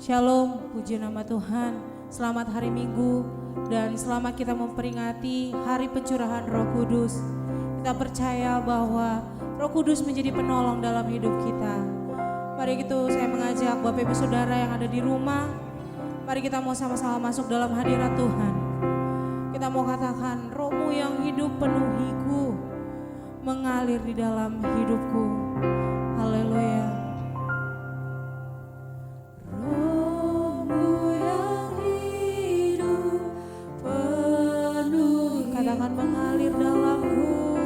Shalom, puji nama Tuhan. Selamat hari Minggu dan selamat kita memperingati hari pencurahan Roh Kudus. Kita percaya bahwa Roh Kudus menjadi penolong dalam hidup kita. Mari itu saya mengajak Bapak Ibu Saudara yang ada di rumah, mari kita mau sama-sama masuk dalam hadirat Tuhan. Kita mau katakan, Roh-Mu yang hidup penuhiku, mengalir di dalam hidupku. Haleluya. Roh-Mu yang hidup penuhi, katakan mengalir dalamku.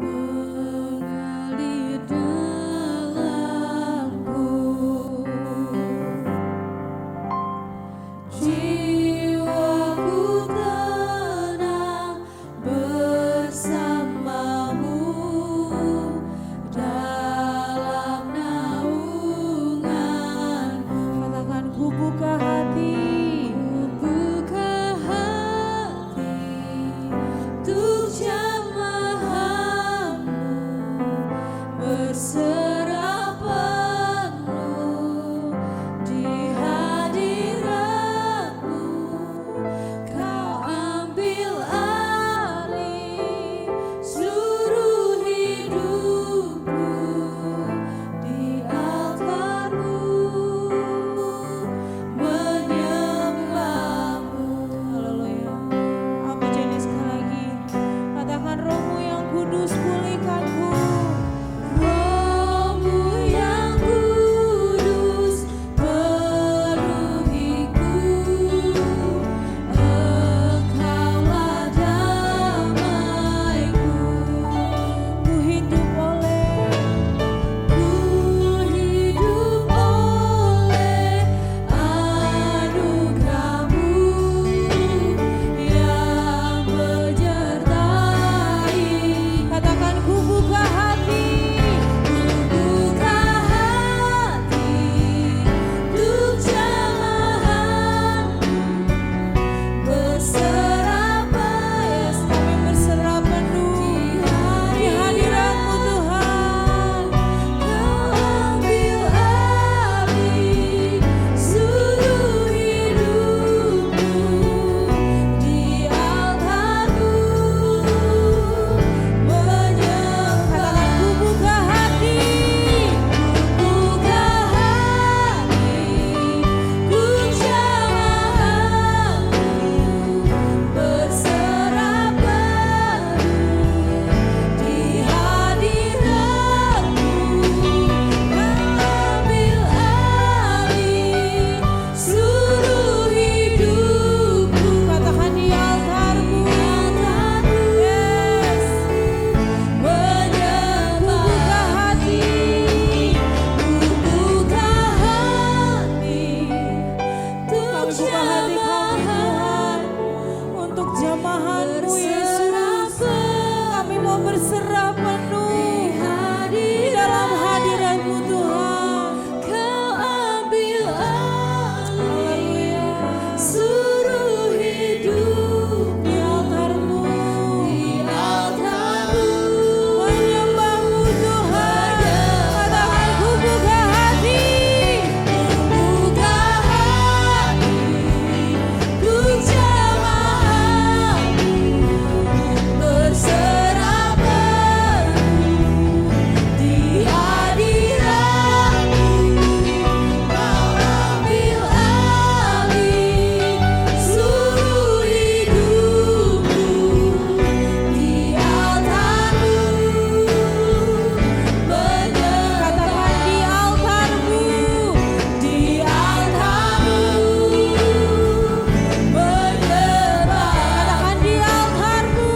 Mengalir dalamku. Jiwaku tenang bersamamu dalam naungan. Katakan ku buka hati, untuk jamaah-Mu, berserah penuh di hadirat-Mu. Kau ambil alih seluruh hidupku di altar-Mu, menyembah-Mu. Haleluya. Aku janji sekali lagi, katakan Roh-Mu yang kudus pulihkanku. Roh-Mu yang kudus penuhiku. Engkaulah damaiku. Ku hidup oleh anugerah-Mu yang menyertai. Katakan ku buka hati, untuk jamaah-Mu, berserah penuh. Kami berserah penuh di hadirat-Mu Tuhan. Kau ambil alih seluruh hidupku di altar-Mu, menyembah. Katakan ku buka hati, untuk jamaah-Mu, berserah penuh di hadirat-Mu. Ambil alih seluruh hidupku. Katakan di altar-Mu, yes. Menyembah. Buka hati, buka hati, untuk jamaah-Mu, untuk jamaah-Mu Yesus. Kami mau berserah penuh di dalam hadirat-Mu Tuhan. Kau ambil alih seluruh hidup di altar-Mu, menyembah-Mu Tuhan. Katakan ku buka hati, untuk jamaah-Mu, berserah penuh di hadirat-Mu. Kau ambil alih seluruh hidupku di altar-Mu, katakan di altar-Mu, di altar-Mu, menyembah. Katakan di altar-Mu,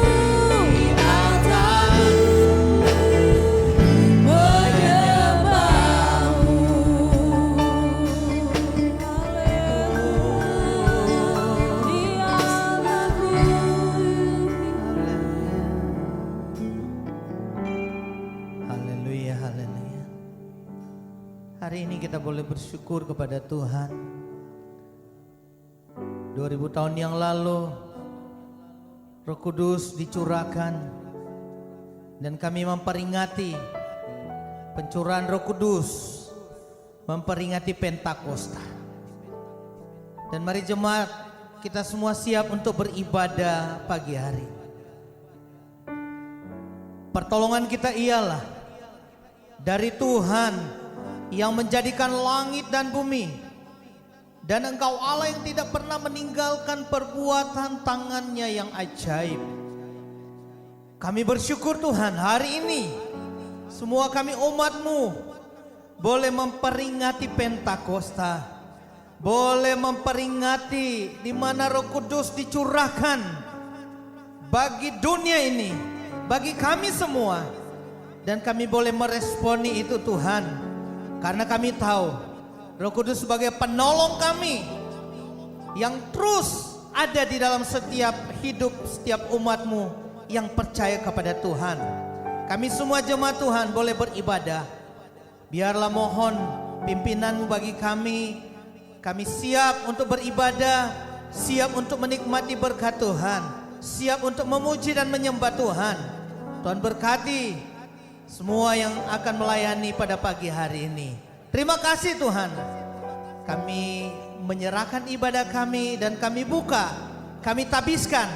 Haleluya, haleluya. Hari ini kita boleh bersyukur kepada Tuhan. 2000 tahun yang lalu Roh Kudus dicurahkan dan kami memperingati pencurahan Roh Kudus, memperingati Pentakosta. Dan mari jemaat, kita semua siap untuk beribadah pagi hari. Pertolongan kita ialah dari Tuhan yang menjadikan langit dan bumi. Dan Engkau Allah yang tidak pernah meninggalkan perbuatan tangannya yang ajaib. Kami bersyukur Tuhan, hari ini semua kami umat-Mu boleh memperingati Pentakosta, boleh memperingati di mana Roh Kudus dicurahkan bagi dunia ini, bagi kami semua. Dan kami boleh meresponi itu Tuhan, karena kami tahu Roh Kudus sebagai penolong kami yang terus ada di dalam setiap hidup setiap umat-Mu yang percaya kepada Tuhan. Kami semua jemaat Tuhan boleh beribadah. Biarlah mohon pimpinan-Mu bagi kami. Kami siap untuk beribadah, siap untuk menikmati berkat Tuhan, siap untuk memuji dan menyembah Tuhan. Tuhan berkati semua yang akan melayani pada pagi hari ini. Terima kasih Tuhan. Kami menyerahkan ibadah kami dan kami buka, kami tabiskan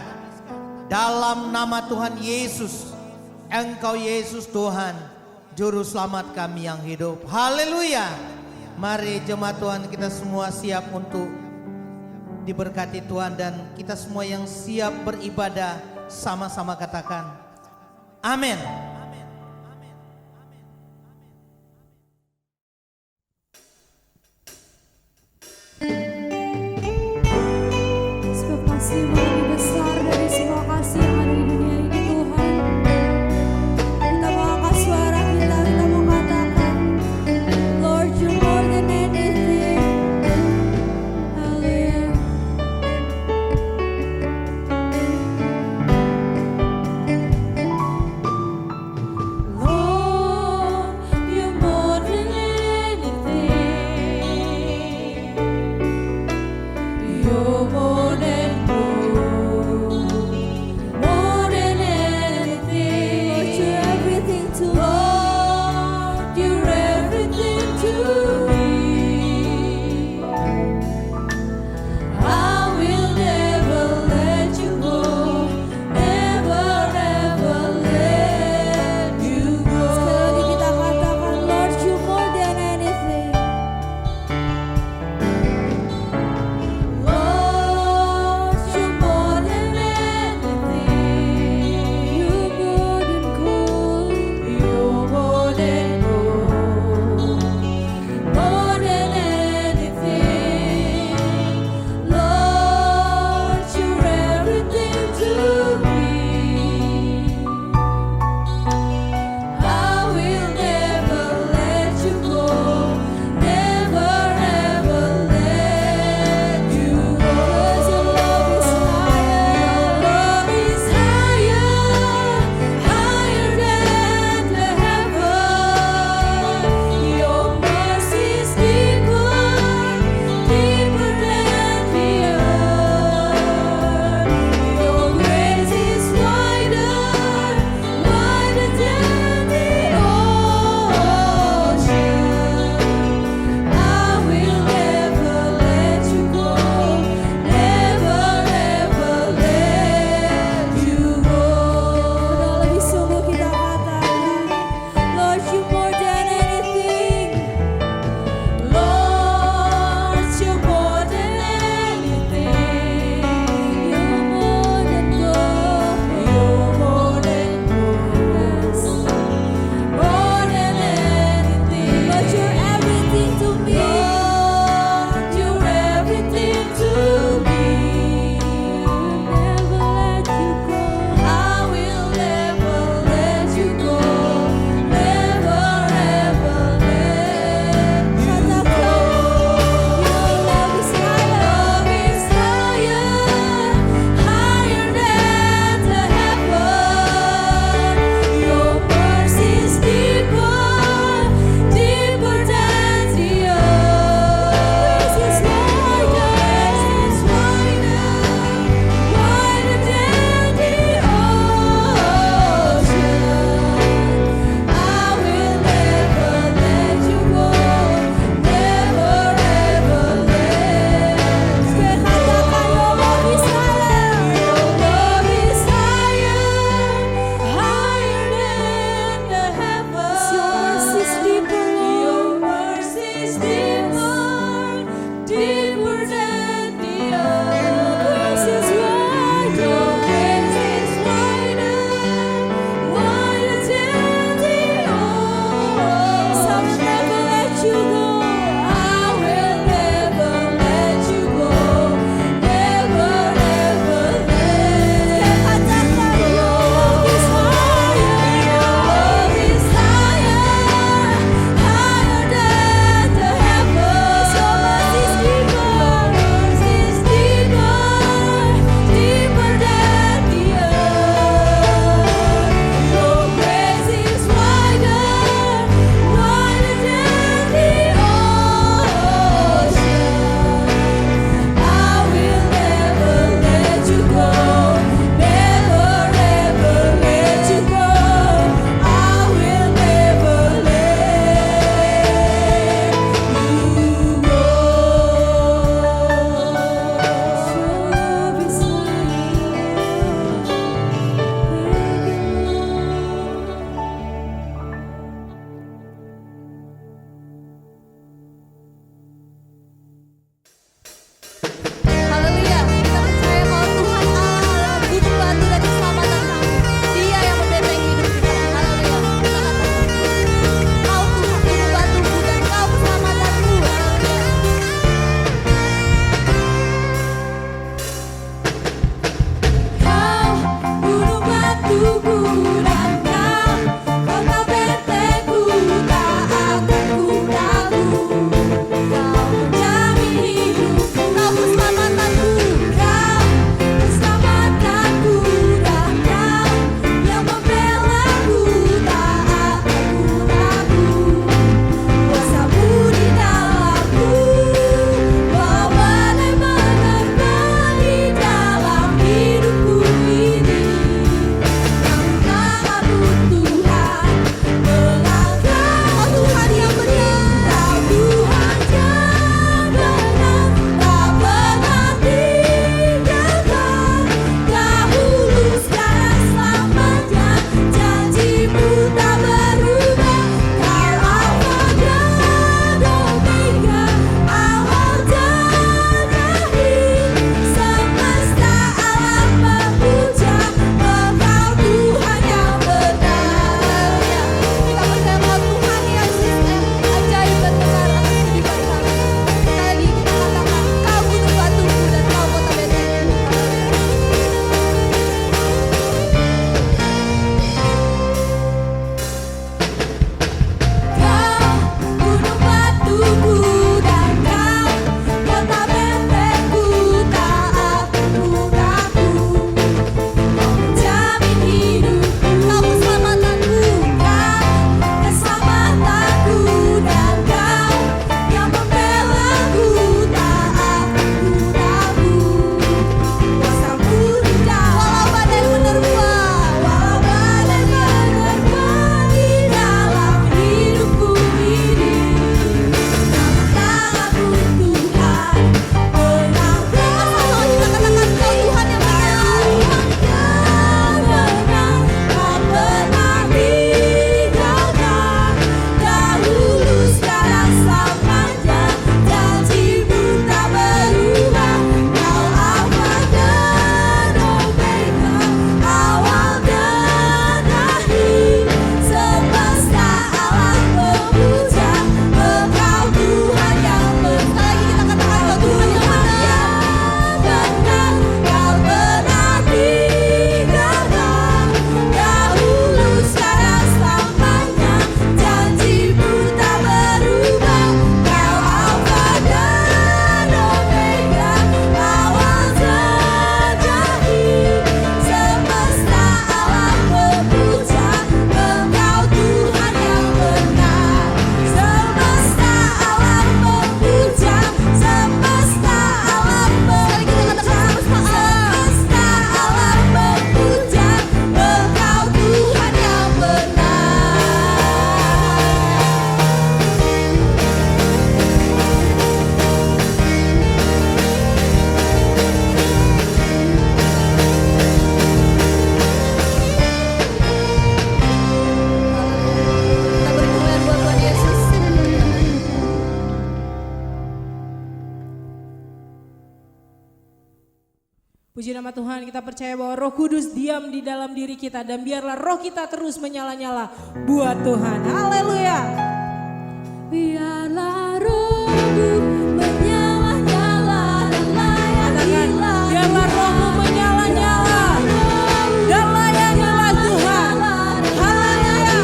dalam nama Tuhan Yesus. Engkau Yesus Tuhan, Juru Selamat kami yang hidup. Haleluya. Mari jemaat Tuhan, kita semua siap untuk diberkati Tuhan. Dan kita semua yang siap beribadah sama-sama katakan amin. Sebab kasih lebih besar dari semua kasih yang ada di dunia ini Tuhan. Kita mau angkat suara kita mau katakan, Lord, you're more than anything. Haleluya. Puji nama Tuhan, kita percaya bahwa Roh Kudus diam di dalam diri kita dan biarlah roh kita terus menyala-nyala buat Tuhan. Haleluya. Biarlah rohmu menyala-nyala dan layanilah Tuhan. Biarlah rohmu menyala-nyala dan layanilah Tuhan. Haleluya.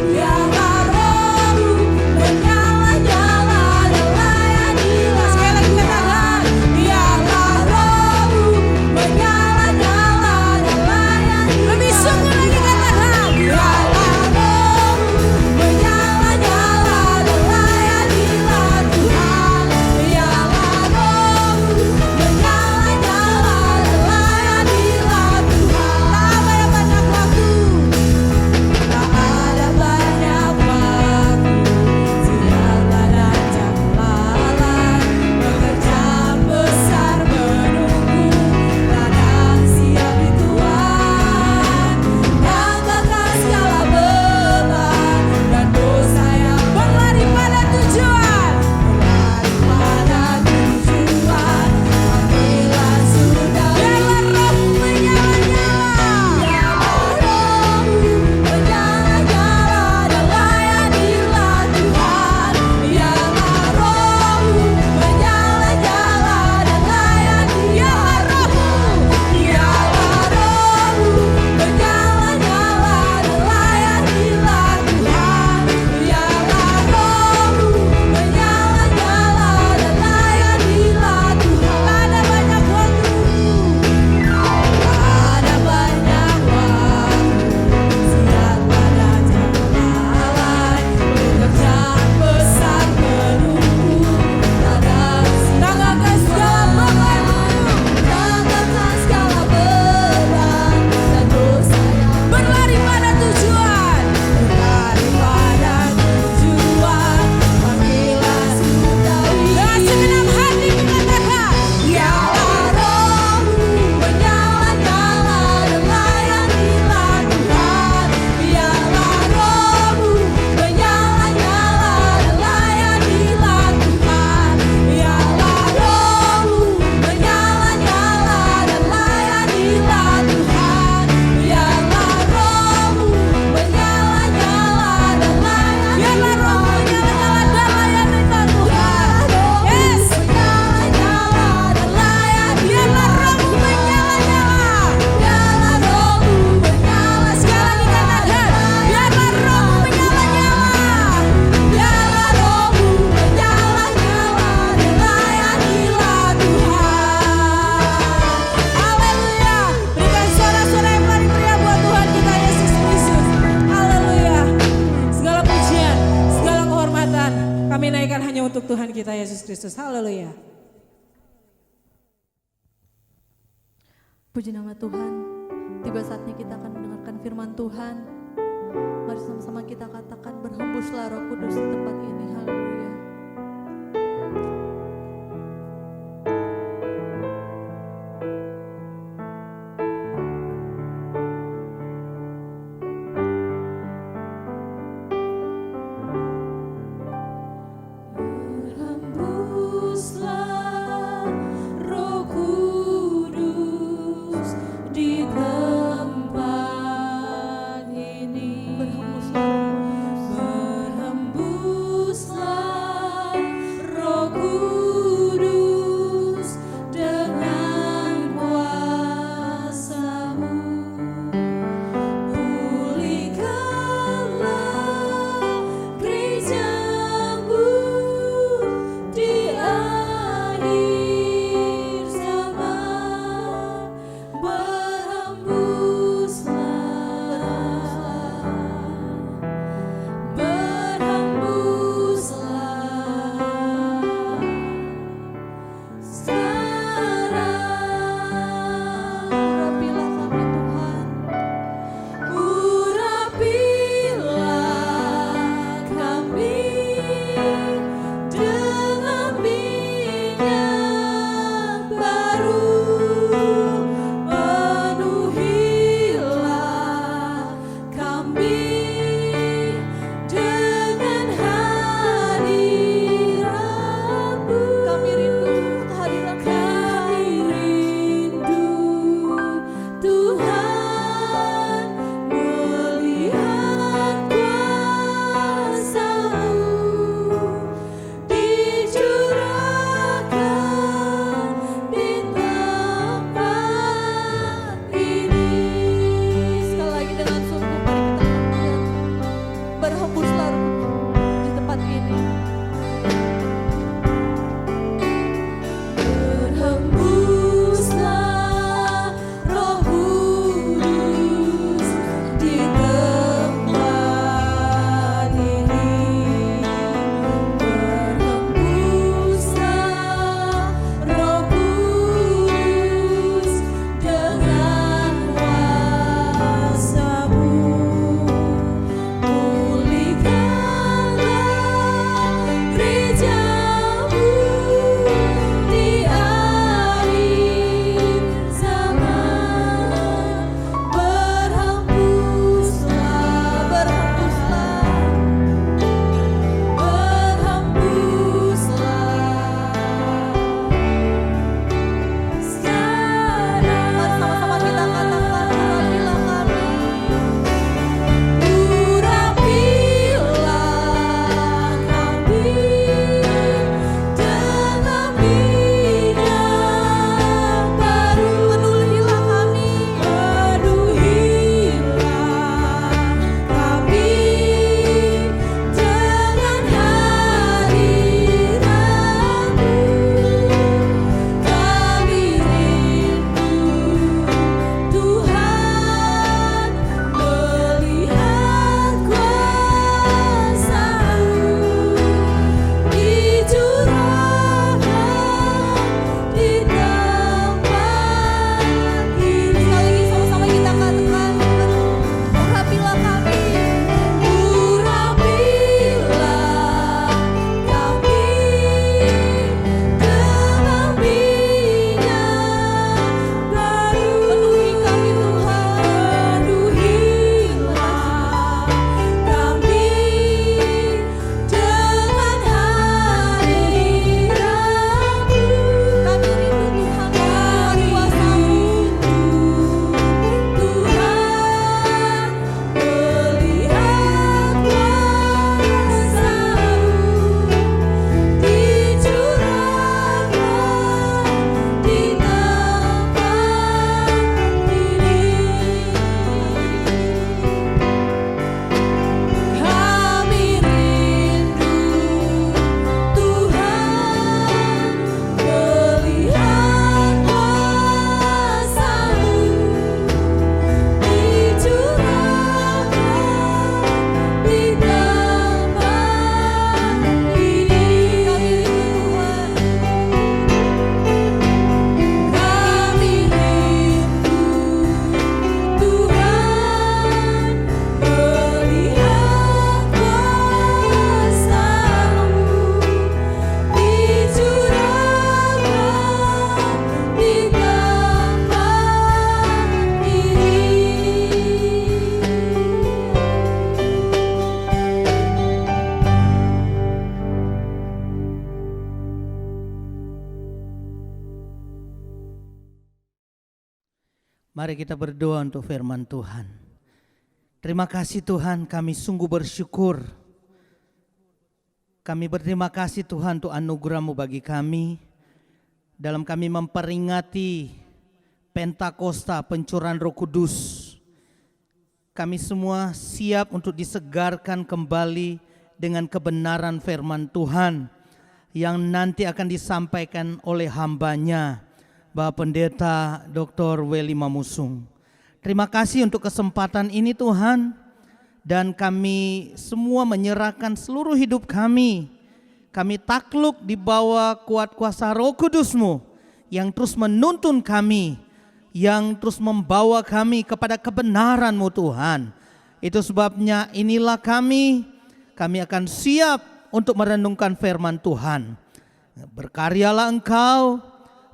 Biarlah rohmu menyala-nyala dan layanilah sekali lagi katakan, biarlah rohmu menyala-nyala dan layanilah lebih sungguh lagi katakan, biarlah rohmu menyala-nyala dan layanilah Tuhan. Biarlah rohmu menyala-nyala dan layanilah Tuhan. Tak ada banyak waktu, siapa dan jangan lalai, pekerjaan besar menunggu, ladang siap di Tuhan. Tanggalkan segala beban dan dosa yang berlari pada tujuan. Panggilan sudah Biarlah rohmu menyala-nyala. menyala-nyala dan layanilah Tuhan. Biarlah rohmu menyala-nyala dan layanilah Tuhan. Biarlah rohmu menyala-nyala dan layanilah Tuhan. Biarlah rohmu menyala-nyala dan layanilah Tuhan. Ada banyak waktu. Ada banyak waktu, siapa dan jangan lalai, pekerjaan besar menunggu, ladang Tanggalkan segala bebanmu. tanggalkan segala beban dan dosa yang Berlari pada tujuan. berlari pada tujuan. Panggilan sudah Dengan segenap hati mengatakan, biarlah rohmu menyala-nyala dan layanilah Tuhan. Biarlah rohmu menyala-nyala dan layanilah Tuhan. Biarlah rohmu menyala-nyala dan layanilah Tuhan. Biarlah rohmu menyala-nyala dan biarlah rohmu menyala-nyala dan layanilah Tuhan. Yes. menyala-nyala dan layanilah Biarlah rohmu menyala-nyala. biarlah rohmu menyala Sekali lagi katakan, biarlah rohmu menyala-nyala. biarlah rohmu menyala-nyala dan layanilah Tuhan. Haleluya. Berikan suara-suara yang paling meriah buat Tuhan kita Yesus Kristus. Haleluya. Segala pujian, segala kehormatan kami naikkan hanya untuk Tuhan kita Yesus Kristus. Haleluya. Puji nama Tuhan, tiba saatnya kita akan mendengarkan firman Tuhan. Mari sama-sama kita katakan, berhembuslah Roh Kudus di tempat ini. Haleluya. Berhembuslah Roh Kudus di tempat ini. Berhembuslah Berhembuslah Roh Roh Kudus. Kudus dengan kuasa-Mu. Pulihkanlah gereja-Mu di akhir zaman. Berhembuslah sekarang. Urapilah kami Tuhan. Urapilah kami dengan minyak baru. Penuhilah kami dengan hadirat-Mu. Kami rindu kehadiran Kami Mari kita berdoa untuk firman Tuhan. Terima kasih Tuhan, kami sungguh bersyukur. Kami berterima kasih Tuhan untuk anugerah-Mu bagi kami. Dalam kami memperingati Pentakosta, pencurahan Roh Kudus. Kami semua siap untuk disegarkan kembali dengan kebenaran firman Tuhan yang nanti akan disampaikan oleh hamba-Nya, Bapak Pendeta Dr. Welly Mamusung. Terima kasih untuk kesempatan ini Tuhan, dan kami semua menyerahkan seluruh hidup kami. Kami takluk di bawah kuat kuasa Roh Kudus-Mu yang terus menuntun kami, yang terus membawa kami kepada kebenaran-Mu Tuhan. Itu sebabnya inilah kami akan siap untuk merenungkan firman Tuhan. Berkaryalah Engkau,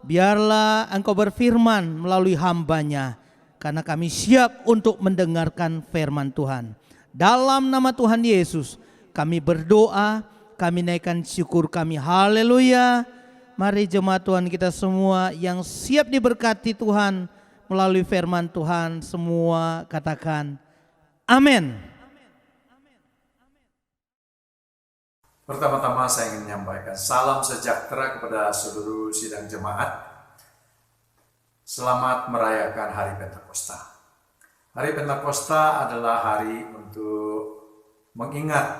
biarlah Engkau berfirman melalui hamba-Nya, karena kami siap untuk mendengarkan firman Tuhan. Dalam nama Tuhan Yesus kami berdoa, kami naikkan syukur kami. Haleluya. Mari jemaat Tuhan kita semua yang siap diberkati Tuhan melalui firman Tuhan, semua katakan amin. Pertama-tama saya ingin menyampaikan salam sejahtera kepada seluruh sidang jemaat. Selamat merayakan Hari Pentakosta. Hari Pentakosta adalah hari untuk mengingat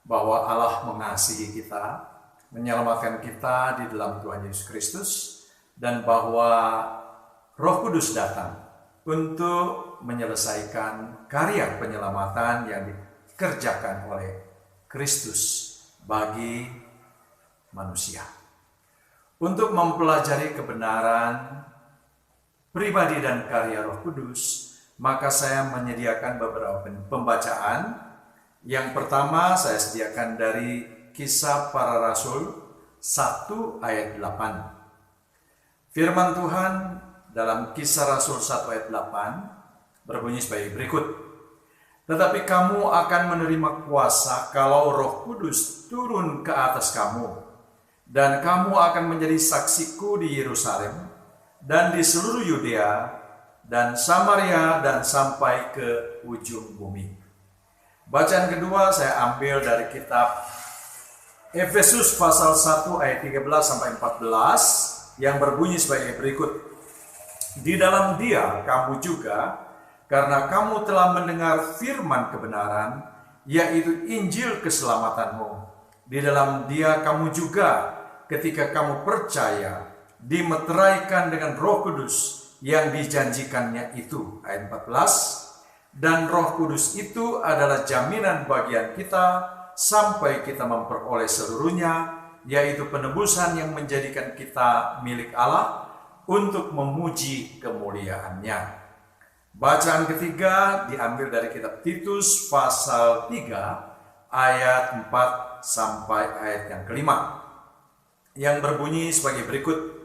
bahwa Allah mengasihi kita, menyelamatkan kita di dalam Tuhan Yesus Kristus, dan bahwa Roh Kudus datang untuk menyelesaikan karya penyelamatan yang dikerjakan oleh Kristus bagi manusia. Untuk mempelajari kebenaran pribadi dan karya Roh Kudus, maka saya menyediakan beberapa pembacaan. Yang pertama saya sediakan dari Kisah Para Rasul 1 ayat 8. Firman Tuhan dalam Kisah Rasul 1 ayat 8 berbunyi sebagai berikut. Tetapi kamu akan menerima kuasa kalau Roh Kudus turun ke atas kamu, dan kamu akan menjadi saksiku di Yerusalem dan di seluruh Yudea dan Samaria dan sampai ke ujung bumi. Bacaan kedua saya ambil dari kitab Efesus pasal 1 ayat 13 sampai 14 yang berbunyi sebagai berikut. Di dalam Dia kamu juga, karena kamu telah mendengar firman kebenaran, yaitu Injil keselamatanmu. Di dalam Dia kamu juga, ketika kamu percaya, dimeteraikan dengan Roh Kudus yang dijanjikannya itu. Ayat 14. Dan Roh Kudus itu adalah jaminan bagian kita sampai kita memperoleh seluruhnya, yaitu penebusan yang menjadikan kita milik Allah untuk memuji kemuliaan-Nya. Bacaan ketiga diambil dari kitab Titus pasal 3 ayat 4 sampai ayat yang kelima, yang berbunyi sebagai berikut.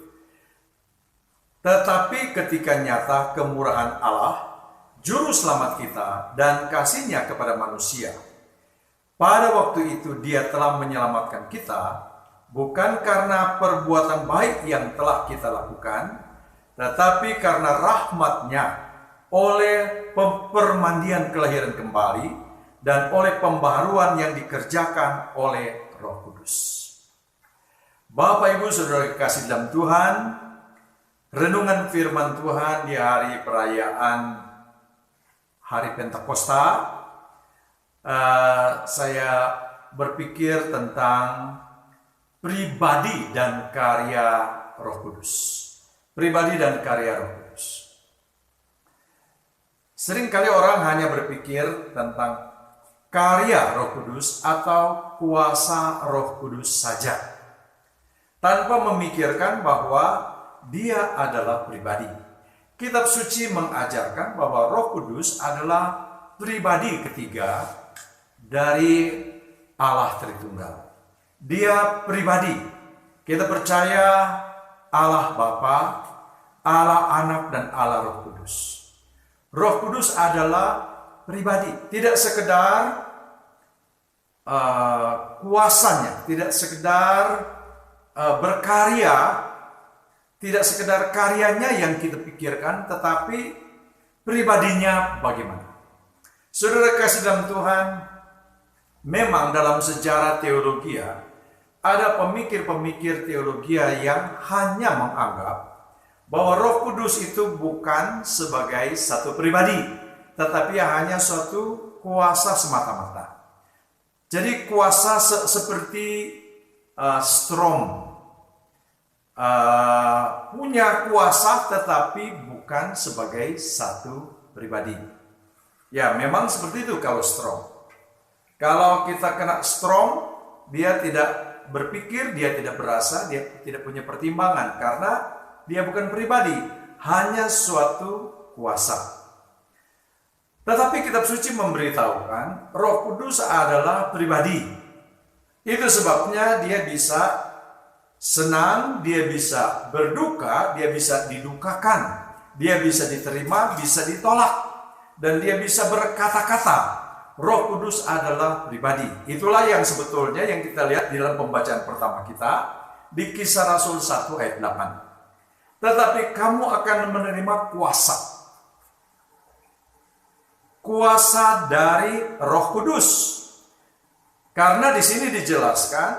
Tetapi ketika nyata kemurahan Allah, Juru Selamat kita, dan kasih-Nya kepada manusia, pada waktu itu Dia telah menyelamatkan kita, bukan karena perbuatan baik yang telah kita lakukan, tetapi karena rahmat-Nya, oleh permandian kelahiran kembali, dan oleh pembaharuan yang dikerjakan oleh Roh Kudus. Bapak, Ibu, Saudara kekasih dalam Tuhan, renungan firman Tuhan di hari perayaan Hari Pentakosta, saya berpikir tentang pribadi dan karya Roh Kudus. Pribadi dan karya Roh Kudus. Seringkali orang hanya berpikir tentang karya Roh Kudus atau kuasa Roh Kudus saja, tanpa memikirkan bahwa Dia adalah pribadi. Kitab suci mengajarkan bahwa Roh Kudus adalah pribadi ketiga dari Allah Tritunggal. Dia pribadi. Kita percaya Allah Bapa, Allah Anak, dan Allah Roh Kudus. Roh Kudus adalah pribadi, tidak sekedar kuasanya, tidak sekedar berkarya, tidak sekedar karyanya yang kita pikirkan, tetapi pribadinya bagaimana. Saudara kasih dalam Tuhan, memang dalam sejarah teologi ada pemikir-pemikir teologi yang hanya menganggap bahwa Roh Kudus itu bukan sebagai satu pribadi, tetapi hanya suatu kuasa semata-mata. Jadi kuasa seperti Strom, punya kuasa tetapi bukan sebagai satu pribadi. Ya, memang seperti itu kalau Strom. Kalau kita kena Strom, dia tidak berpikir, dia tidak berasa, dia tidak punya pertimbangan karena dia bukan pribadi, hanya suatu kuasa. Tetapi kitab suci memberitahukan Roh Kudus adalah pribadi. Itu sebabnya dia bisa senang, dia bisa berduka, dia bisa didukakan, dia bisa diterima, bisa ditolak, dan dia bisa berkata-kata. Roh Kudus adalah pribadi. Itulah yang sebetulnya yang kita lihat di dalam pembacaan pertama kita di Kisah Rasul 1 ayat 8. Tetapi kamu akan menerima kuasa. Kuasa dari Roh Kudus. Karena di sini dijelaskan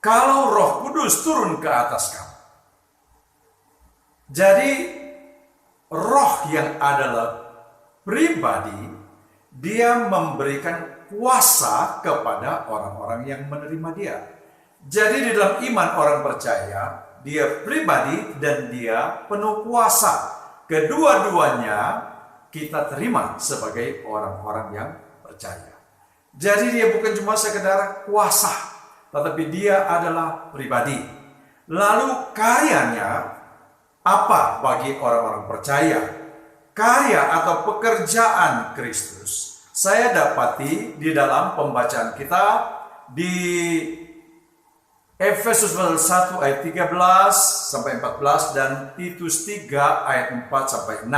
kalau Roh Kudus turun ke atas kamu. Jadi roh yang adalah pribadi, dia memberikan kuasa kepada orang-orang yang menerima dia. Jadi di dalam iman orang percaya, dia pribadi dan dia penuh kuasa. Kedua-duanya kita terima sebagai orang-orang yang percaya. Jadi dia bukan cuma sekedar kuasa, tetapi dia adalah pribadi. Lalu karyanya apa bagi orang-orang percaya? Karya atau pekerjaan Kristus saya dapati di dalam pembacaan kita di Efesus 1 ayat 13 sampai 14 dan Titus 3 ayat 4 sampai 6.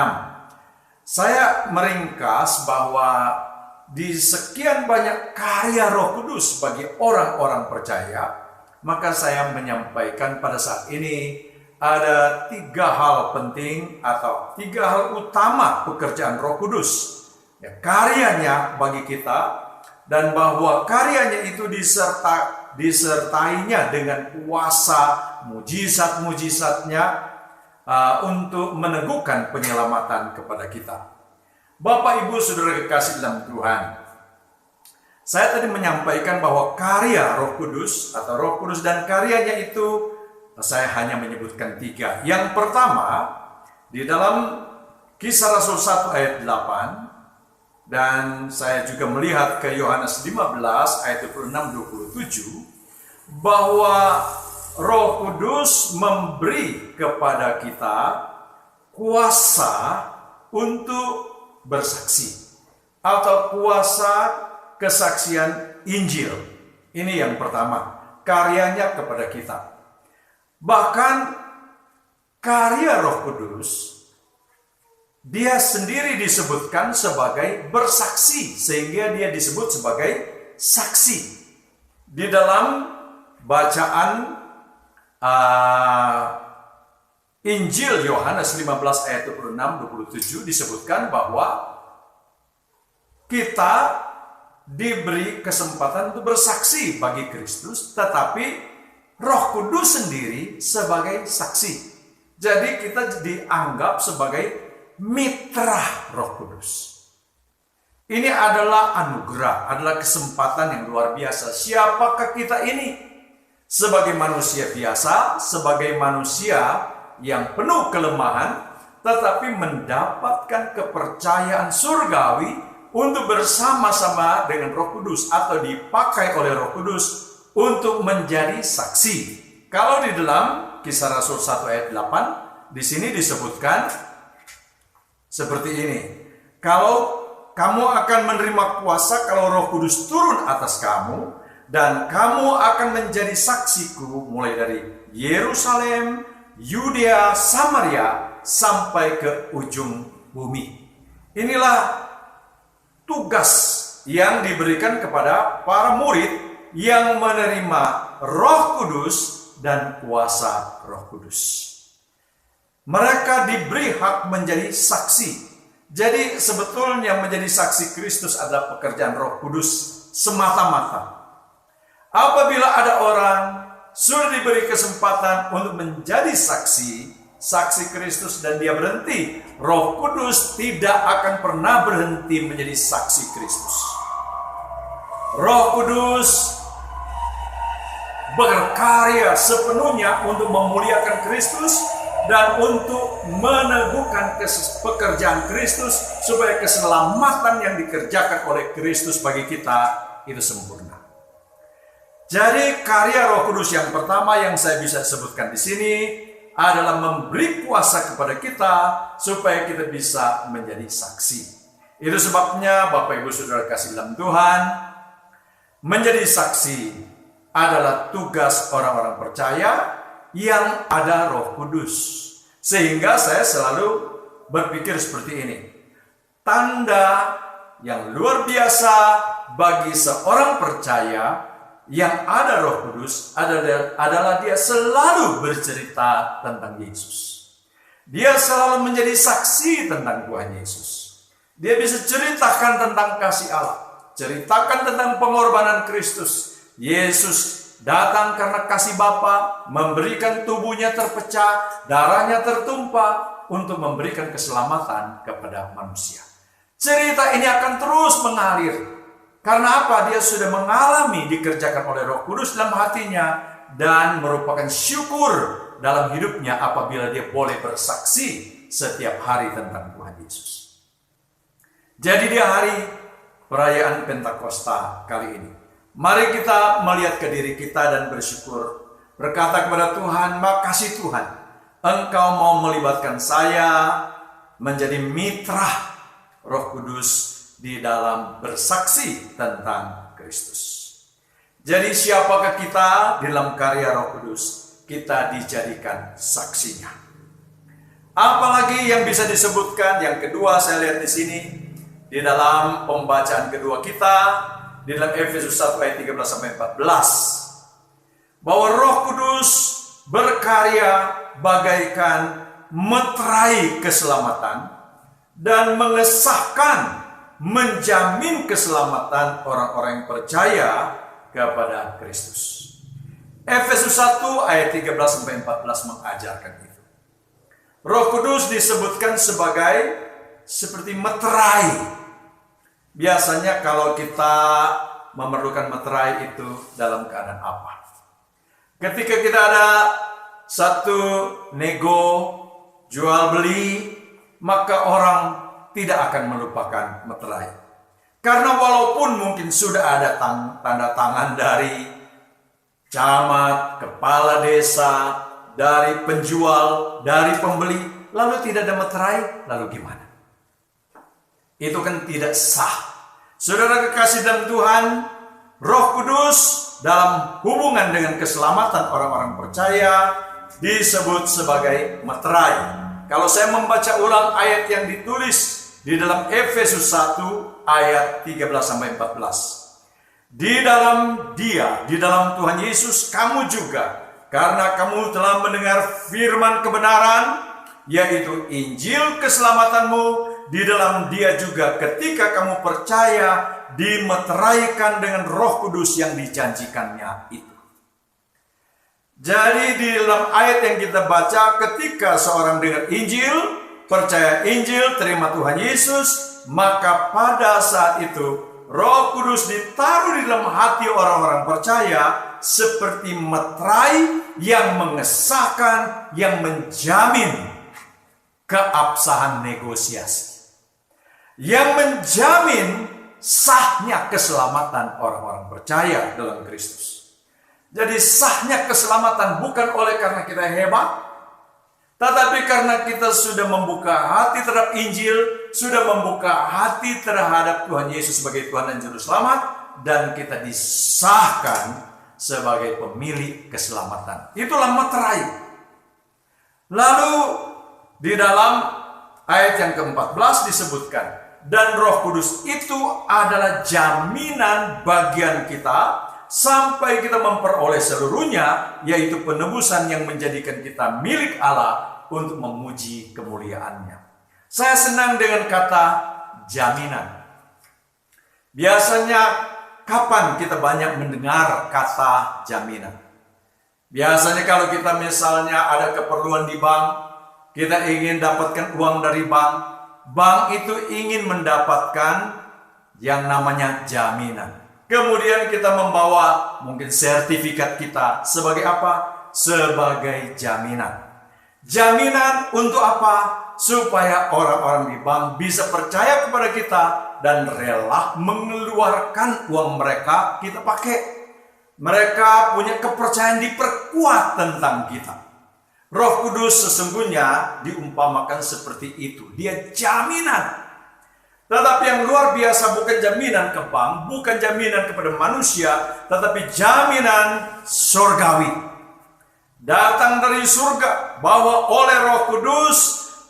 Saya meringkas bahwa di sekian banyak karya Roh Kudus bagi orang-orang percaya, maka saya menyampaikan pada saat ini ada 3 hal penting atau 3 hal utama pekerjaan Roh Kudus. Ya, karyanya bagi kita, dan bahwa karyanya itu disertainya dengan kuasa mujizat-mujizatnya untuk meneguhkan penyelamatan kepada kita. Bapak, Ibu, Saudara kekasih dalam Tuhan, saya tadi menyampaikan bahwa karya Roh Kudus atau Roh Kudus dan karyanya itu saya hanya menyebutkan 3. Yang pertama, di dalam Kisah Rasul 1 ayat 8, dan saya juga melihat ke Yohanes 15 ayat 26-27, bahwa Roh Kudus memberi kepada kita kuasa untuk bersaksi atau kuasa kesaksian Injil. Ini yang pertama, karyanya kepada kita. Bahkan karya Roh Kudus dia sendiri disebutkan sebagai bersaksi, sehingga dia disebut sebagai saksi. Di dalam bacaan Injil Yohanes 15 ayat 26-27 disebutkan bahwa kita diberi kesempatan untuk bersaksi bagi Kristus, tetapi Roh Kudus sendiri sebagai saksi. Jadi kita dianggap sebagai mitra Roh Kudus. Ini adalah anugerah, adalah kesempatan yang luar biasa. Siapakah kita ini? Sebagai manusia biasa, sebagai manusia yang penuh kelemahan, tetapi mendapatkan kepercayaan surgawi untuk bersama-sama dengan Roh Kudus atau dipakai oleh Roh Kudus untuk menjadi saksi. Kalau di dalam Kisah Rasul 1 ayat 8, di sini disebutkan seperti ini. Kalau kamu akan menerima kuasa kalau Roh Kudus turun atas kamu, dan kamu akan menjadi saksiku mulai dari Yerusalem, Yudea, Samaria, sampai ke ujung bumi. Inilah tugas yang diberikan kepada para murid yang menerima Roh Kudus dan kuasa Roh Kudus. Mereka diberi hak menjadi saksi. Jadi sebetulnya menjadi saksi Kristus adalah pekerjaan Roh Kudus semata-mata. Apabila ada orang sudah diberi kesempatan untuk menjadi saksi Kristus dan dia berhenti, Roh Kudus tidak akan pernah berhenti menjadi saksi Kristus. Roh Kudus berkarya sepenuhnya untuk memuliakan Kristus dan untuk meneguhkan pekerjaan Kristus supaya keselamatan yang dikerjakan oleh Kristus bagi kita itu sempurna. Jadi karya Roh Kudus yang pertama yang saya bisa sebutkan di sini adalah memberi kuasa kepada kita supaya kita bisa menjadi saksi. Itu sebabnya Bapak Ibu Saudara kasih dalam Tuhan, menjadi saksi adalah tugas orang-orang percaya yang ada Roh Kudus. Sehingga saya selalu berpikir seperti ini. Tanda yang luar biasa bagi seorang percaya yang ada Roh Kudus adalah dia selalu bercerita tentang Yesus. Dia selalu menjadi saksi tentang Tuhan Yesus. Dia bisa ceritakan tentang kasih Allah, ceritakan tentang pengorbanan Kristus. Yesus datang karena kasih Bapa, memberikan tubuhnya terpecah, darahnya tertumpah untuk memberikan keselamatan kepada manusia. Cerita ini akan terus mengalir. Karena apa? Dia sudah mengalami dikerjakan oleh Roh Kudus dalam hatinya dan merupakan syukur dalam hidupnya apabila dia boleh bersaksi setiap hari tentang Tuhan Yesus. Jadi di hari perayaan Pentakosta kali ini, mari kita melihat ke diri kita dan bersyukur. Berkata kepada Tuhan, makasih Tuhan, Engkau mau melibatkan saya menjadi mitra Roh Kudus di dalam bersaksi tentang Kristus. Jadi siapakah kita di dalam karya Roh Kudus? Kita dijadikan saksinya. Apalagi yang bisa disebutkan? Yang kedua saya lihat di sini, di dalam pembacaan kedua kita, di dalam Efesus 1 ayat 13-14, bahwa Roh Kudus berkarya bagaikan meterai keselamatan dan mengesahkan, menjamin keselamatan orang-orang yang percaya kepada Kristus. Efesus 1 ayat 13-14 mengajarkan itu. Roh Kudus disebutkan seperti meterai. Biasanya kalau kita memerlukan meterai itu dalam keadaan apa? Ketika kita ada satu nego jual beli, maka orang tidak akan melupakan meterai. Karena walaupun mungkin sudah ada tanda tangan dari camat, kepala desa, dari penjual, dari pembeli, lalu tidak ada meterai, lalu gimana? Itu kan tidak sah. Saudara kekasih dalam Tuhan, Roh Kudus dalam hubungan dengan keselamatan orang-orang percaya disebut sebagai meterai. Kalau saya membaca ulang ayat yang ditulis di dalam Efesus 1 ayat 13-14. Di dalam Dia, di dalam Tuhan Yesus, kamu juga, karena kamu telah mendengar firman kebenaran, yaitu Injil keselamatanmu, di dalam Dia juga ketika kamu percaya, dimeteraikan dengan Roh Kudus yang dijanjikannya itu. Jadi di dalam ayat yang kita baca, ketika seorang dengar Injil, percaya Injil, terima Tuhan Yesus, maka pada saat itu Roh Kudus ditaruh di dalam hati orang-orang percaya seperti meterai yang mengesahkan, yang menjamin keabsahan negosiasi, yang menjamin sahnya keselamatan orang-orang percaya dalam Kristus. Jadi sahnya keselamatan bukan oleh karena kita hebat, tetapi karena kita sudah membuka hati terhadap Injil, sudah membuka hati terhadap Tuhan Yesus sebagai Tuhan dan Juru Selamat, dan kita disahkan sebagai pemilik keselamatan. Itulah meterai. Lalu di dalam ayat yang ke-14 disebutkan, dan Roh Kudus itu adalah jaminan bagian kita sampai kita memperoleh seluruhnya, yaitu penebusan yang menjadikan kita milik Allah untuk memuji kemuliaannya. Saya senang dengan kata jaminan. Biasanya kapan kita banyak mendengar kata jaminan? Biasanya kalau kita misalnya ada keperluan di bank, kita ingin dapatkan uang dari bank, bank itu ingin mendapatkan yang namanya jaminan. Kemudian kita membawa mungkin sertifikat kita sebagai apa? Sebagai jaminan. Jaminan untuk apa? Supaya orang-orang di bank bisa percaya kepada kita dan rela mengeluarkan uang mereka kita pakai. Mereka punya kepercayaan diperkuat tentang kita. Roh Kudus sesungguhnya diumpamakan seperti itu. Dia jaminan. Tetapi yang luar biasa bukan jaminan ke bank, bukan jaminan kepada manusia, tetapi jaminan surgawi. Datang dari surga bahwa oleh Roh Kudus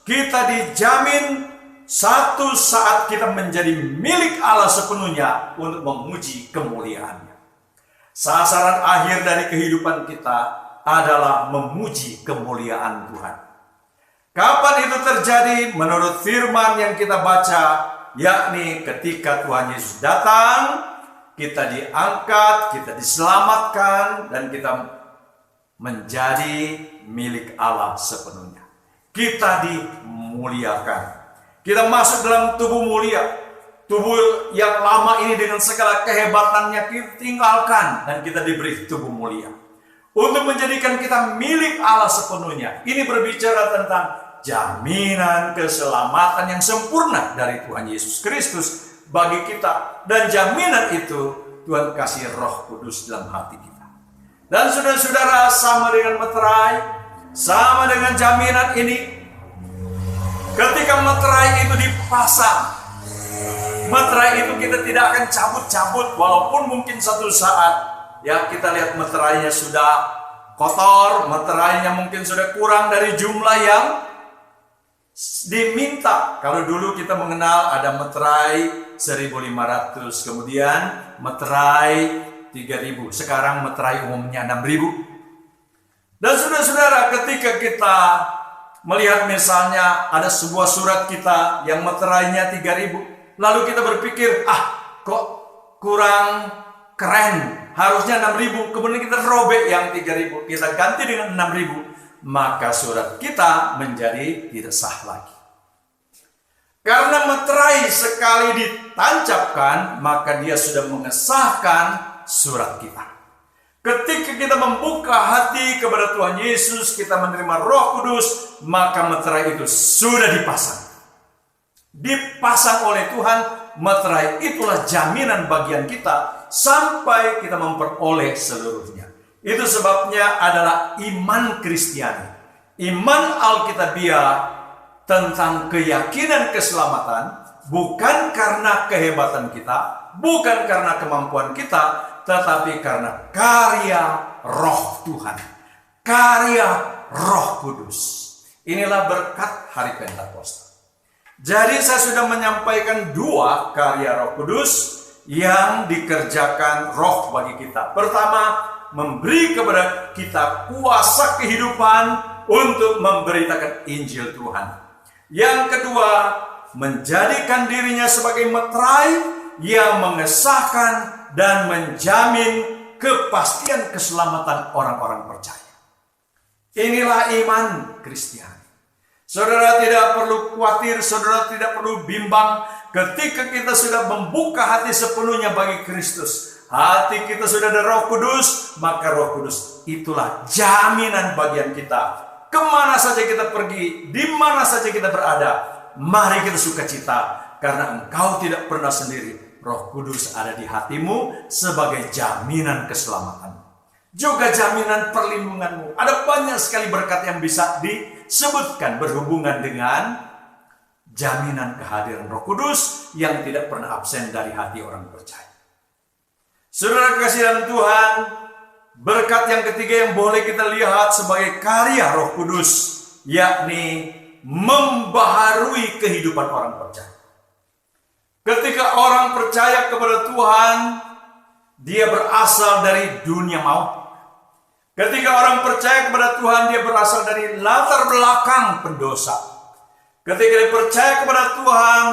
kita dijamin satu saat kita menjadi milik Allah sepenuhnya untuk memuji kemuliaan-Nya. Sasaran akhir dari kehidupan kita adalah memuji kemuliaan Tuhan. Kapan itu terjadi? Menurut firman yang kita baca, yakni ketika Tuhan Yesus datang, kita diangkat, kita diselamatkan, dan kita menjadi milik Allah sepenuhnya. Kita dimuliakan. Kita masuk dalam tubuh mulia. Tubuh yang lama ini dengan segala kehebatannya kita tinggalkan dan kita diberi tubuh mulia. Untuk menjadikan kita milik Allah sepenuhnya. Ini berbicara tentang jaminan keselamatan yang sempurna dari Tuhan Yesus Kristus bagi kita. Dan jaminan itu Tuhan kasih Roh Kudus dalam hati kita. Dan saudara-saudara, sama dengan meterai, sama dengan jaminan ini, ketika meterai itu dipasang, meterai itu kita tidak akan cabut-cabut, walaupun mungkin satu saat ya kita lihat meterainya sudah kotor, meterainya mungkin sudah kurang dari jumlah yang diminta. Kalau dulu kita mengenal ada meterai 1.500, kemudian meterai 3.000, sekarang meterai umumnya 6.000. Dan saudara-saudara, ketika kita melihat misalnya ada sebuah surat kita yang meterainya 3.000, lalu kita berpikir, kok kurang keren, harusnya 6.000, kemudian kita robek yang 3.000, kita ganti dengan 6.000, maka surat kita menjadi tidak sah lagi. Karena meterai sekali ditancapkan, maka dia sudah mengesahkan surat kita. Ketika kita membuka hati kepada Tuhan Yesus, kita menerima Roh Kudus, maka meterai itu sudah dipasang. Dipasang oleh Tuhan, meterai itulah jaminan bagian kita sampai kita memperoleh seluruhnya. Itu sebabnya adalah iman Kristiani. Iman Alkitabiah tentang keyakinan keselamatan bukan karena kehebatan kita, bukan karena kemampuan kita, tetapi karena karya Roh Tuhan, karya Roh Kudus. Inilah berkat hari Pentakosta. Jadi saya sudah menyampaikan 2 karya Roh Kudus yang dikerjakan Roh bagi kita. Pertama, memberi kepada kita kuasa kehidupan untuk memberitakan Injil Tuhan. Yang kedua, menjadikan dirinya sebagai meterai yang mengesahkan dan menjamin kepastian keselamatan orang-orang percaya. Inilah iman Kristiani. Saudara tidak perlu khawatir, saudara tidak perlu bimbang ketika kita sudah membuka hati sepenuhnya bagi Kristus. Hati kita sudah ada Roh Kudus, maka Roh Kudus itulah jaminan bagian kita. Kemana saja kita pergi, di mana saja kita berada, mari kita sukacita karena engkau tidak pernah sendiri. Roh Kudus ada di hatimu sebagai jaminan keselamatan. Juga jaminan perlindunganmu. Ada banyak sekali berkat yang bisa disebutkan berhubungan dengan jaminan kehadiran Roh Kudus yang tidak pernah absen dari hati orang percaya. Saudara kasih dalam Tuhan, berkat yang ketiga yang boleh kita lihat sebagai karya Roh Kudus, yakni membaharui kehidupan orang percaya. Ketika orang percaya kepada Tuhan, dia berasal dari dunia maut. Ketika orang percaya kepada Tuhan, dia berasal dari latar belakang pendosa. Ketika dia percaya kepada Tuhan,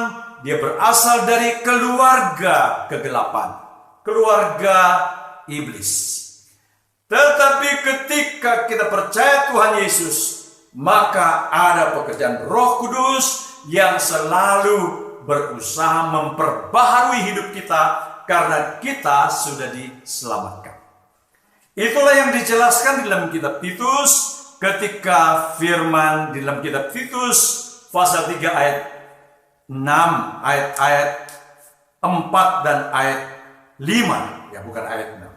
dia berasal dari keluarga kegelapan, keluarga iblis. Tetapi ketika kita percaya Tuhan Yesus, maka ada pekerjaan Roh Kudus yang selalu berusaha memperbaharui hidup kita karena kita sudah diselamatkan. Itulah yang dijelaskan di dalam kitab Titus, ketika firman di dalam kitab Titus pasal 3 ayat 6, ayat 4 dan ayat 5, ya bukan ayat 6.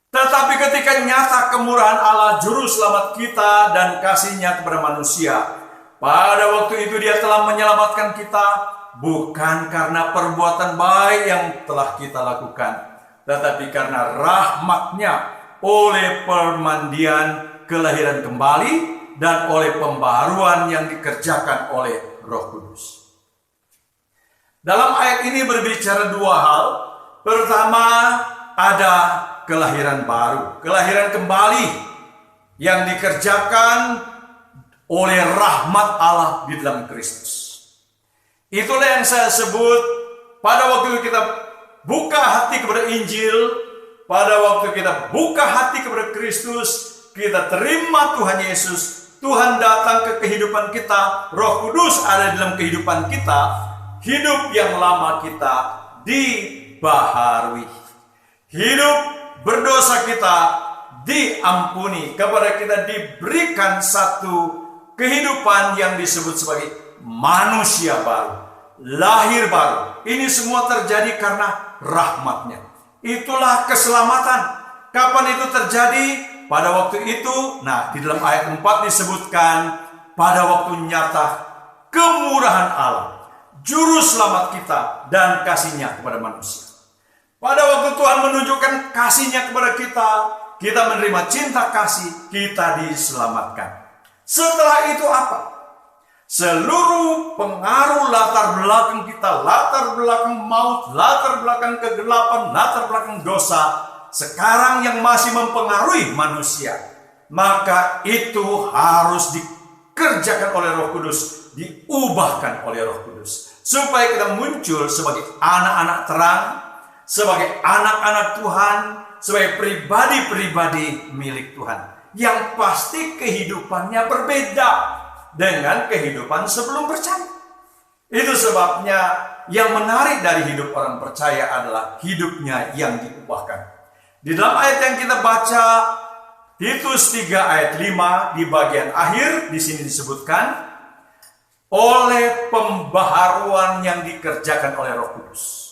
Tetapi ketika nyata kemurahan Allah juru selamat kita dan kasih-Nya kepada manusia, pada waktu itu Dia telah menyelamatkan kita bukan karena perbuatan baik yang telah kita lakukan, tetapi karena rahmat-Nya oleh permandian kelahiran kembali dan oleh pembaharuan yang dikerjakan oleh Roh Kudus. Dalam ayat ini berbicara dua hal. Pertama, ada kelahiran baru, kelahiran kembali yang dikerjakan oleh rahmat Allah di dalam Kristus. Itulah yang saya sebut pada waktu kita buka hati kepada Injil, pada waktu kita buka hati kepada Kristus, kita terima Tuhan Yesus, Tuhan datang ke kehidupan kita, Roh Kudus ada di dalam kehidupan kita, hidup yang lama kita dibaharui. Hidup berdosa kita diampuni, kepada kita diberikan satu kehidupan yang disebut sebagai manusia baru, lahir baru. Ini semua terjadi karena rahmat-Nya. Itulah keselamatan. Kapan itu terjadi? Pada waktu itu, nah di dalam ayat 4 disebutkan, pada waktu nyata kemurahan Allah, juru selamat kita dan kasih-Nya kepada manusia. Pada waktu Tuhan menunjukkan kasih-Nya kepada kita, kita menerima cinta kasih, kita diselamatkan. Setelah itu apa? Seluruh pengaruh latar belakang kita, latar belakang maut, latar belakang kegelapan, latar belakang dosa, sekarang yang masih mempengaruhi manusia, maka itu harus dikerjakan oleh Roh Kudus, diubahkan oleh Roh Kudus, supaya kita muncul sebagai anak-anak terang, sebagai anak-anak Tuhan, sebagai pribadi-pribadi milik Tuhan, yang pasti kehidupannya berbeda dengan kehidupan sebelum percaya. Itu sebabnya yang menarik dari hidup orang percaya adalah hidupnya yang diubahkan. Di dalam ayat yang kita baca, Titus 3 ayat 5 di bagian akhir, di sini disebutkan, oleh pembaharuan yang dikerjakan oleh Roh Kudus.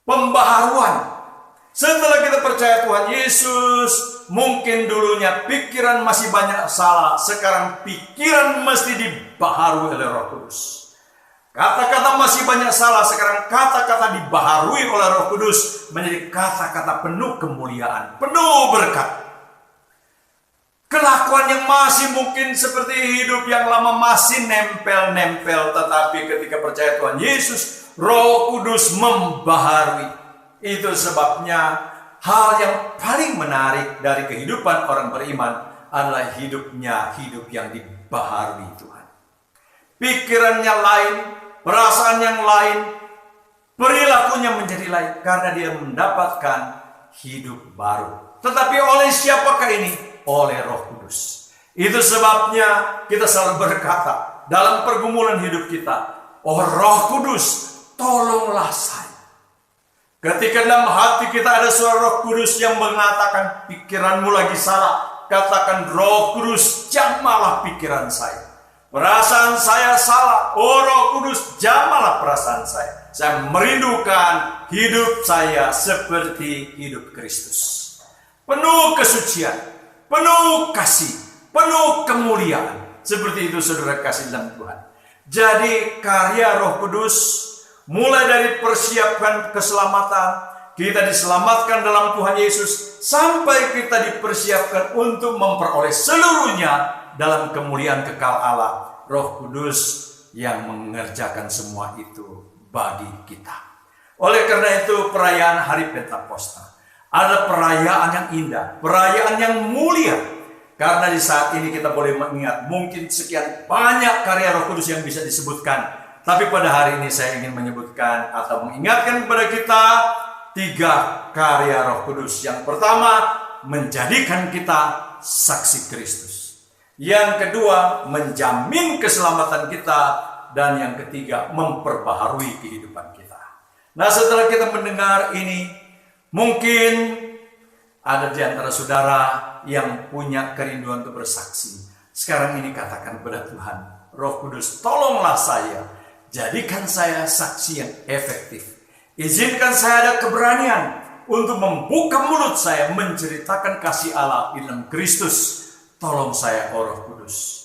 Pembaharuan. Setelah kita percaya Tuhan Yesus, mungkin dulunya pikiran masih banyak salah, sekarang pikiran mesti dibaharui oleh Roh Kudus. Kata-kata masih banyak salah, sekarang kata-kata dibaharui oleh Roh Kudus menjadi kata-kata penuh kemuliaan, penuh berkat. Kelakuan yang masih mungkin seperti hidup yang lama masih nempel-nempel, tetapi ketika percaya Tuhan Yesus, Roh Kudus membaharui. Itu sebabnya hal yang paling menarik dari kehidupan orang beriman adalah hidupnya hidup yang dibaharui Tuhan. Pikirannya lain, perasaan yang lain, perilakunya menjadi lain karena dia mendapatkan hidup baru. Tetapi oleh siapakah ini? Oleh Roh Kudus. Itu sebabnya kita selalu berkata dalam pergumulan hidup kita, oh Roh Kudus, tolonglah saya. Ketika dalam hati kita ada suara Roh Kudus yang mengatakan pikiranmu lagi salah, katakan Roh Kudus, jamalah pikiran saya. Perasaan saya salah, oh Roh Kudus, jamalah perasaan saya. Saya merindukan hidup saya seperti hidup Kristus. Penuh kesucian, penuh kasih, penuh kemuliaan. Seperti itu saudara kasih dalam Tuhan. Jadi karya Roh Kudus, mulai dari persiapkan keselamatan, kita diselamatkan dalam Tuhan Yesus, sampai kita dipersiapkan untuk memperoleh seluruhnya dalam kemuliaan kekal Allah. Roh Kudus yang mengerjakan semua itu bagi kita. Oleh karena itu perayaan Hari Pentakosta ada perayaan yang indah, perayaan yang mulia, Karena di saat ini kita boleh mengingat mungkin sekian banyak karya Roh Kudus yang bisa disebutkan. Tapi pada hari ini saya ingin menyebutkan atau mengingatkan kepada kita 3 karya Roh Kudus. Yang pertama, menjadikan kita saksi Kristus. Yang kedua, menjamin keselamatan kita. Dan yang ketiga, memperbaharui kehidupan kita. Nah, setelah kita mendengar ini, mungkin ada di antara saudara yang punya kerinduan untuk bersaksi. Sekarang ini katakan kepada Tuhan, Roh Kudus, tolonglah saya. Jadikan saya saksi yang efektif. Izinkan saya ada keberanian untuk membuka mulut saya menceritakan kasih Allah di dalam Kristus. Tolong saya, Roh Kudus.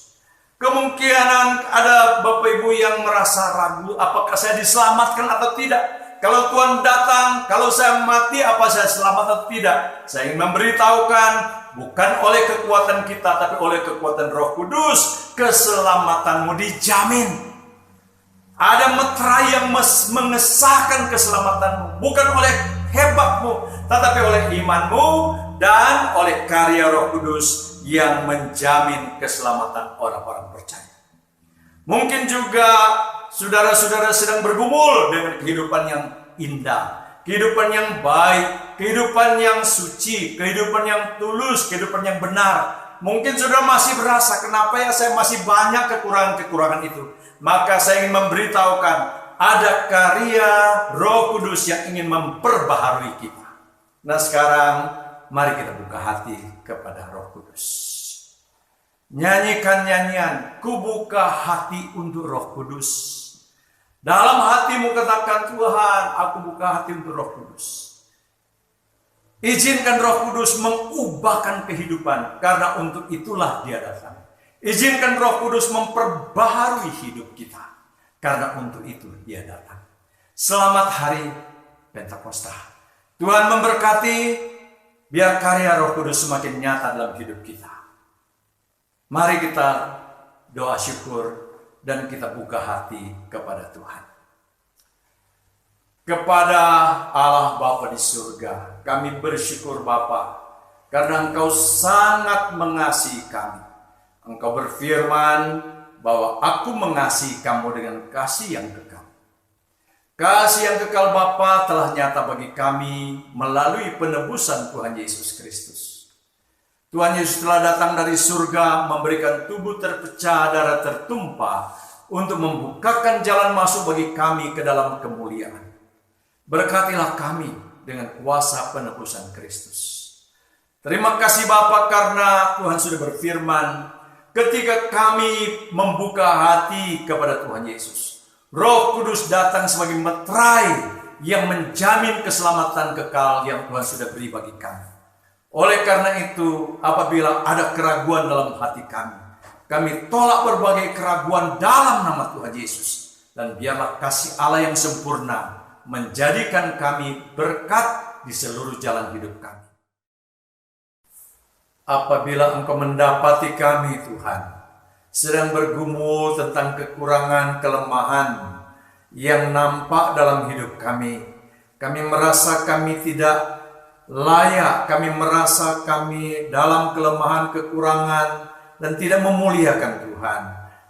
Kemungkinan ada Bapak Ibu yang merasa ragu apakah saya diselamatkan atau tidak. Kalau Tuhan datang, kalau saya mati, apa saya selamat atau tidak? Saya ingin memberitahukan, bukan oleh kekuatan kita, tapi oleh kekuatan Roh Kudus, keselamatanmu dijamin. Ada meterai yang mengesahkan keselamatanmu, bukan oleh hebatmu, tetapi oleh imanmu dan oleh karya Roh Kudus yang menjamin keselamatan orang-orang percaya. Mungkin juga saudara-saudara sedang bergumul dengan kehidupan yang indah, kehidupan yang baik, kehidupan yang suci, kehidupan yang tulus, kehidupan yang benar. Mungkin saudara masih berasa, kenapa ya saya masih banyak kekurangan-kekurangan itu. Maka saya ingin memberitahukan, ada karya Roh Kudus yang ingin memperbaharui kita. Nah sekarang, mari kita buka hati kepada Roh Kudus. Nyanyikan nyanyian, ku buka hati untuk Roh Kudus. Dalam hatimu katakan, Tuhan, aku buka hati untuk Roh Kudus. Izinkan Roh Kudus mengubahkan kehidupan, karena untuk itulah Dia datang. Izinkan Roh Kudus memperbaharui hidup kita, karena untuk itu Dia datang. Selamat hari Pentakosta. Tuhan memberkati, biar karya Roh Kudus semakin nyata dalam hidup kita. Mari kita doa syukur dan kita buka hati kepada Tuhan. Kepada Allah Bapa di surga, kami bersyukur Bapa, karena Engkau sangat mengasihi kami. Engkau berfirman bahwa aku mengasihi kamu dengan kasih yang kekal. Kasih yang kekal Bapa telah nyata bagi kami melalui penebusan Tuhan Yesus Kristus. Tuhan Yesus telah datang dari surga memberikan tubuh terpecah, darah tertumpah untuk membukakan jalan masuk bagi kami ke dalam kemuliaan. Berkatilah kami dengan kuasa penebusan Kristus. Terima kasih Bapa karena Tuhan sudah berfirman ketika kami membuka hati kepada Tuhan Yesus. Roh Kudus datang sebagai meterai yang menjamin keselamatan kekal yang Tuhan sudah beri bagi kami. Oleh karena itu, apabila ada keraguan dalam hati kami tolak berbagai keraguan dalam nama Tuhan Yesus. Dan biarlah kasih Allah yang sempurna menjadikan kami berkat di seluruh jalan hidup kami. Apabila Engkau mendapati kami, Tuhan, sedang bergumul tentang kekurangan, kelemahan yang nampak dalam hidup kami merasa kami tidak layak, kami merasa kami dalam kelemahan, kekurangan, dan tidak memuliakan Tuhan.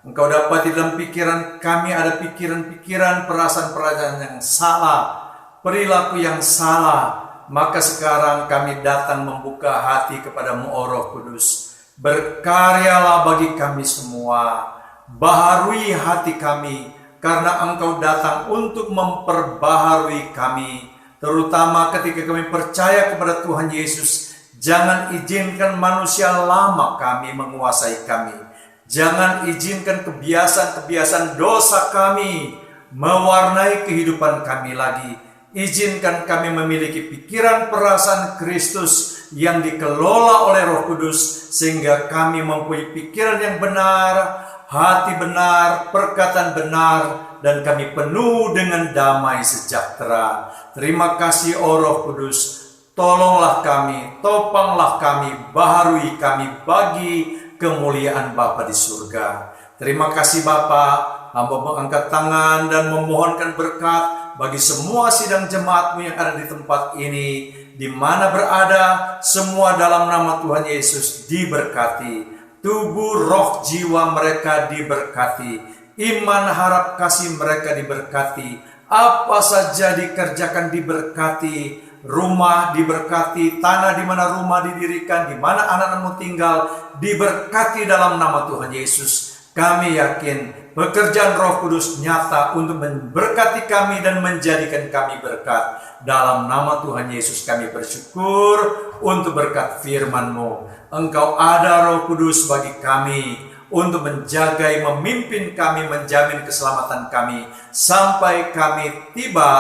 Engkau dapat di dalam pikiran kami ada pikiran-pikiran, perasaan-perasaan yang salah, perilaku yang salah. Maka sekarang kami datang membuka hati kepadamu, Roh Kudus. Berkaryalah bagi kami semua, baharui hati kami, karena Engkau datang untuk memperbaharui kami. Terutama ketika kami percaya kepada Tuhan Yesus, jangan izinkan manusia lama kami menguasai kami. Jangan izinkan kebiasaan-kebiasaan dosa kami mewarnai kehidupan kami lagi. Izinkan kami memiliki pikiran perasaan Kristus yang dikelola oleh Roh Kudus, sehingga kami mempunyai pikiran yang benar, hati benar, perkataan benar, dan kami penuh dengan damai sejahtera. Terima kasih Roh Kudus, tolonglah kami, topanglah kami, baharui kami bagi kemuliaan Bapa di surga. Terima kasih Bapa, hamba mengangkat tangan dan memohonkan berkat bagi semua sidang jemaat-Mu yang ada di tempat ini, di mana berada, semua dalam nama Tuhan Yesus diberkati. Tubuh, roh, jiwa mereka diberkati. Iman, harap, kasih mereka diberkati. Apa saja dikerjakan diberkati. Rumah diberkati, tanah di mana rumah didirikan, di mana anak-anak-Mu tinggal, diberkati dalam nama Tuhan Yesus. Kami yakin pekerjaan Roh Kudus nyata untuk memberkati kami dan menjadikan kami berkat. Dalam nama Tuhan Yesus kami bersyukur untuk berkat firman-Mu. Engkau ada Roh Kudus bagi kami untuk menjaga, memimpin kami, menjamin keselamatan kami sampai kami tiba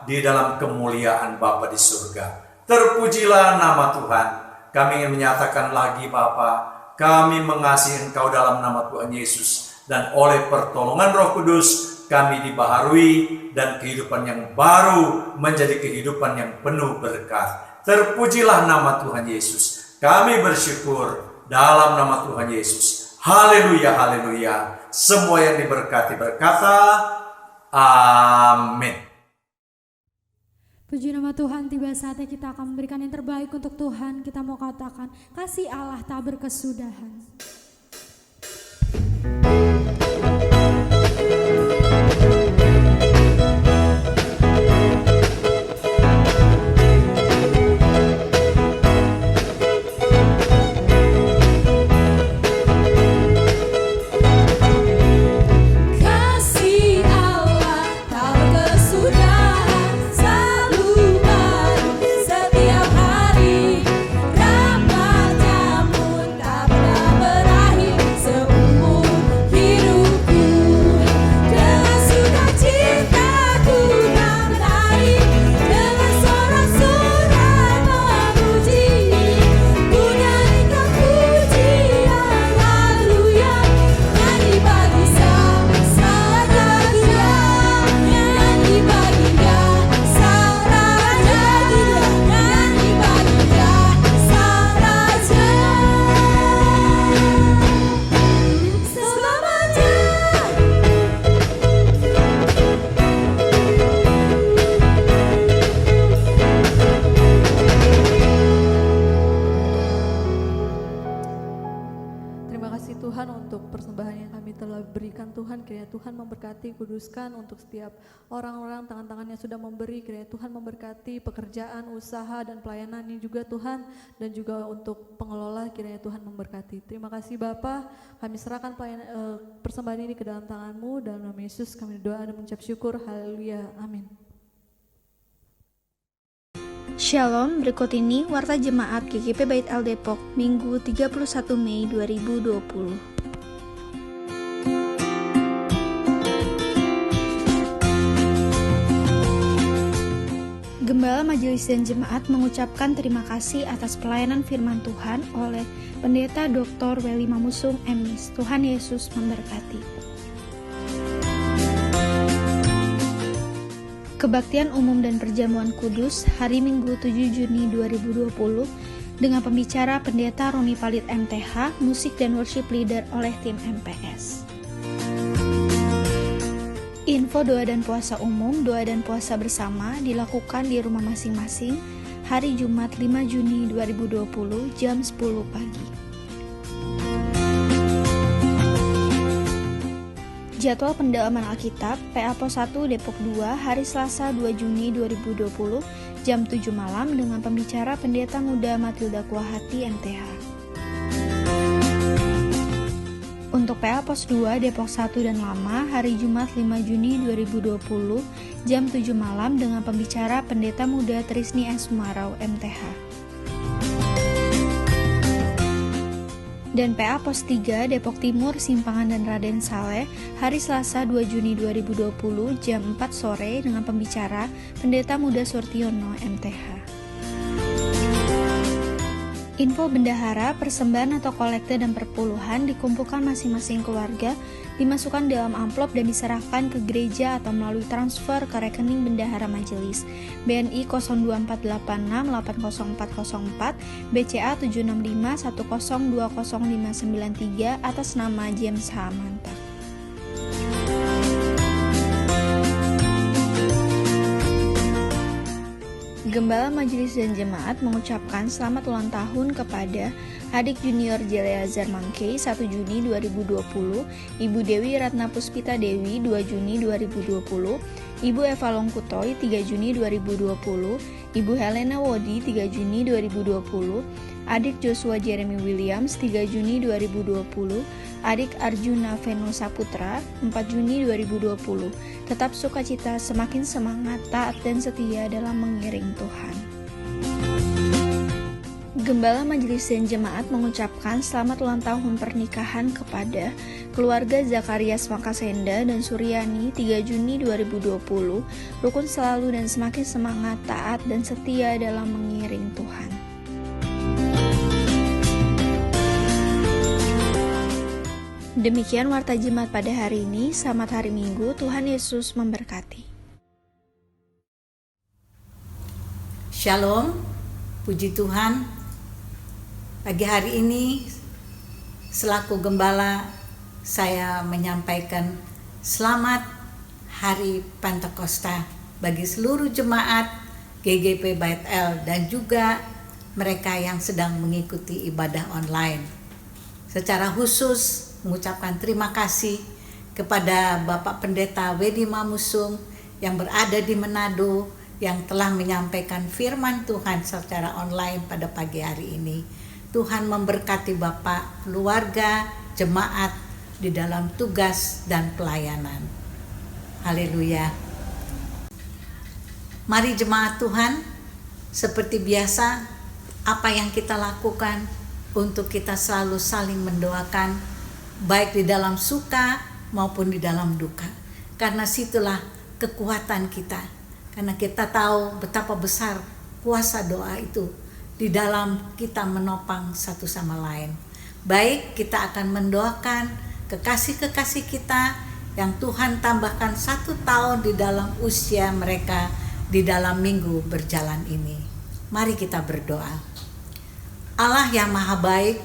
di dalam kemuliaan Bapa di surga. Terpujilah nama Tuhan. Kami ingin menyatakan lagi Bapa, kami mengasihi Engkau dalam nama Tuhan Yesus. Dan oleh pertolongan Roh Kudus kami dibaharui dan kehidupan yang baru menjadi kehidupan yang penuh berkat. Terpujilah nama Tuhan Yesus. Kami bersyukur dalam nama Tuhan Yesus. Haleluya, haleluya. Semua yang diberkati berkata, amin. Puji nama Tuhan, tiba saatnya kita akan memberikan yang terbaik untuk Tuhan. Kita mau katakan, kasih Allah tak berkesudahan. Kiranya Tuhan memberkati, kuduskan untuk setiap orang-orang tangan-tangannya sudah memberi. Kiranya Tuhan memberkati pekerjaan, usaha, dan pelayanannya juga Tuhan. Dan juga untuk pengelola, kiranya Tuhan memberkati. Terima kasih Bapa, kami serahkan persembahan ini ke dalam tangan-Mu. Dalam nama Yesus kami doa dan mengucap syukur. Haleluya, amin. Shalom, berikut ini Warta Jemaat GKP Bait El Depok, Minggu 31 Mei 2020. Gembala Majelis dan Jemaat mengucapkan terima kasih atas pelayanan firman Tuhan oleh Pendeta Dr. Welly Mamusung MS. Tuhan Yesus memberkati. Kebaktian Umum dan Perjamuan Kudus hari Minggu 7 Juni 2020 dengan pembicara Pendeta Roni Palit MTH, musik dan worship leader oleh tim MPS. Info doa dan puasa umum, doa dan puasa bersama dilakukan di rumah masing-masing hari Jumat 5 Juni 2020 jam 10 pagi. Jadwal pendalaman Alkitab PA Pos 1 Depok 2 hari Selasa 2 Juni 2020 jam 7 malam dengan pembicara Pendeta Muda Matilda Kuahati MTH. Untuk PA Pos 2 Depok 1 dan Lama hari Jumat 5 Juni 2020 jam 7 malam dengan pembicara Pendeta Muda Trisni S. Sumarau MTH. Dan PA Pos 3 Depok Timur Simpangan dan Raden Saleh hari Selasa 2 Juni 2020 jam 4 sore dengan pembicara Pendeta Muda Surtiono MTH. Info bendahara, persembahan atau kolekte dan perpuluhan dikumpulkan masing-masing keluarga, dimasukkan dalam amplop dan diserahkan ke gereja atau melalui transfer ke rekening bendahara majelis BNI 02486800404 BCA 76510200593 atas nama James H. Mantak. Gembala Majelis dan Jemaat mengucapkan selamat ulang tahun kepada adik junior Jeleazar Mangkei 1 Juni 2020, Ibu Dewi Ratna Puspita Dewi 2 Juni 2020, Ibu Eva Longkutoy 3 Juni 2020, Ibu Helena Wodi 3 Juni 2020, adik Joshua Jeremy Williams 3 Juni 2020, adik Arjuna Veno Saputra 4 Juni 2020. Tetap sukacita, semakin semangat, taat dan setia dalam mengiring Tuhan. Gembala Majelis dan Jemaat mengucapkan selamat ulang tahun pernikahan kepada keluarga Zakarias Makasenda dan Suryani 3 Juni 2020, rukun selalu dan semakin semangat, taat dan setia dalam mengiring Tuhan. Demikian Warta Jemaat pada hari ini. Selamat hari Minggu, Tuhan Yesus memberkati. Shalom, puji Tuhan. Pagi hari ini selaku gembala saya menyampaikan selamat Hari Pentakosta bagi seluruh jemaat GGP Bait El dan juga mereka yang sedang mengikuti ibadah online. Secara khusus mengucapkan terima kasih kepada Bapak Pendeta Wedi Mamusung yang berada di Manado yang telah menyampaikan firman Tuhan secara online pada pagi hari ini. Tuhan memberkati Bapak, keluarga, jemaat di dalam tugas dan pelayanan. Haleluya. Mari jemaat Tuhan, seperti biasa, apa yang kita lakukan untuk kita selalu saling mendoakan, baik di dalam suka maupun di dalam duka. Karena situlah kekuatan kita. Karena kita tahu betapa besar kuasa doa itu di dalam kita menopang satu sama lain. Baik, kita akan mendoakan kekasih-kekasih kita yang Tuhan tambahkan 1 tahun di dalam usia mereka di dalam minggu berjalan ini. Mari kita berdoa. Allah yang maha baik,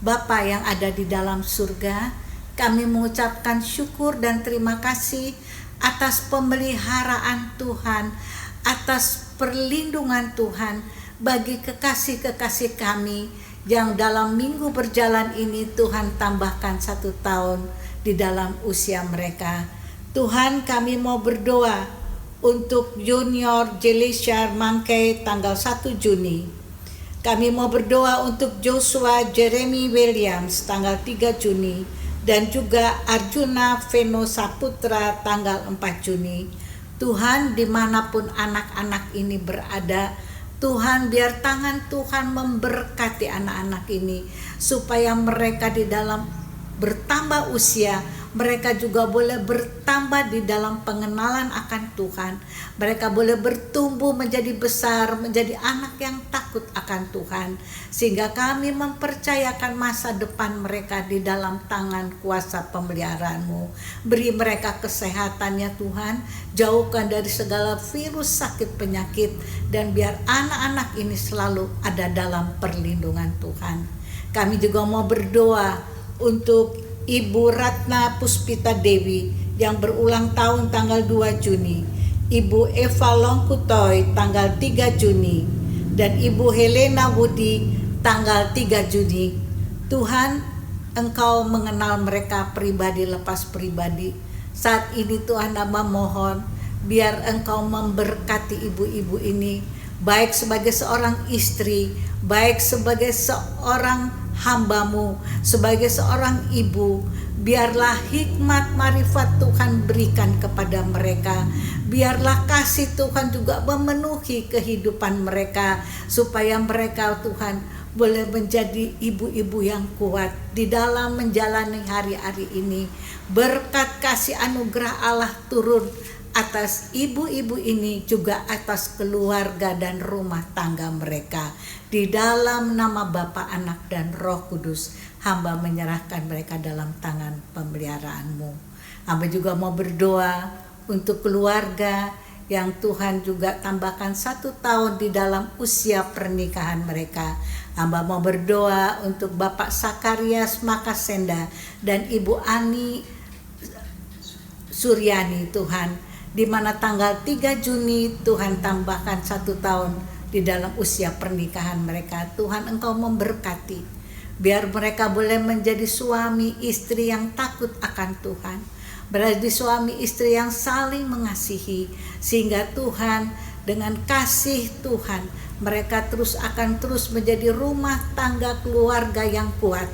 Bapa yang ada di dalam surga, kami mengucapkan syukur dan terima kasih atas pemeliharaan Tuhan, atas perlindungan Tuhan bagi kekasih-kekasih kami yang dalam minggu berjalan ini Tuhan tambahkan 1 tahun di dalam usia mereka. Tuhan, kami mau berdoa untuk Junior Jeleazar Mangkei tanggal 1 Juni. Kami mau berdoa untuk Joshua Jeremy Williams tanggal 3 Juni dan juga Arjuna Veno Saputra tanggal 4 Juni. Tuhan, dimanapun anak-anak ini berada, Tuhan, biar tangan Tuhan memberkati anak-anak ini supaya mereka di dalam bertambah usia, mereka juga boleh bertambah di dalam pengenalan akan Tuhan. Mereka boleh bertumbuh menjadi besar, menjadi anak yang takut akan Tuhan. Sehingga kami mempercayakan masa depan mereka di dalam tangan kuasa pemeliharaan-Mu. Beri mereka kesehatannya Tuhan, jauhkan dari segala virus sakit penyakit, dan biar anak-anak ini selalu ada dalam perlindungan Tuhan. Kami juga mau berdoa untuk Ibu Ratna Puspita Dewi yang berulang tahun tanggal 2 Juni, Ibu Eva Longkutoy tanggal 3 Juni, dan Ibu Helena Wodi tanggal 3 Juni. Tuhan, Engkau mengenal mereka pribadi lepas pribadi. Saat ini Tuhan, Hamba mohon biar Engkau memberkati ibu-ibu ini, baik sebagai seorang istri, baik sebagai seorang hamba-Mu, sebagai seorang ibu. Biarlah hikmat marifat Tuhan berikan kepada mereka. Biarlah kasih Tuhan juga memenuhi kehidupan mereka, supaya mereka Tuhan boleh menjadi ibu-ibu yang kuat di dalam menjalani hari-hari ini. Berkat kasih anugerah Allah turun atas ibu-ibu ini, juga atas keluarga dan rumah tangga mereka. Di dalam nama Bapa, Anak, dan Roh Kudus, hamba menyerahkan mereka dalam tangan pemeliharaan-Mu. Hamba juga mau berdoa untuk keluarga yang Tuhan juga tambahkan 1 tahun di dalam usia pernikahan mereka. Hamba mau berdoa untuk Bapak Zakarias Makasenda dan Ibu Ani Suryani Tuhan, di mana tanggal 3 Juni Tuhan tambahkan 1 tahun di dalam usia pernikahan mereka. Tuhan, Engkau memberkati, biar mereka boleh menjadi suami istri yang takut akan Tuhan, berarti suami istri yang saling mengasihi, sehingga Tuhan dengan kasih Tuhan mereka akan terus menjadi rumah tangga keluarga yang kuat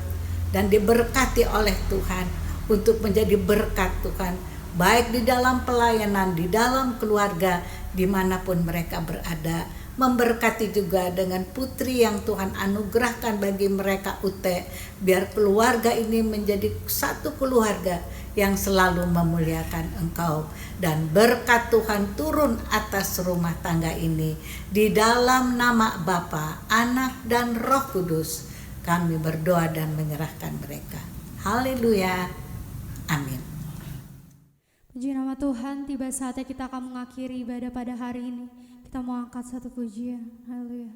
dan diberkati oleh Tuhan untuk menjadi berkat Tuhan, baik di dalam pelayanan, di dalam keluarga, dimanapun mereka berada. Memberkati juga dengan putri yang Tuhan anugerahkan bagi mereka Ute, biar keluarga ini menjadi satu keluarga yang selalu memuliakan Engkau, dan berkat Tuhan turun atas rumah tangga ini. Di dalam nama Bapa, Anak dan Roh Kudus kami berdoa dan menyerahkan mereka. Haleluya, amin. Puji nama Tuhan, tiba saatnya kita akan mengakhiri ibadah pada hari ini. Kita mau angkat satu pujian. Haleluya.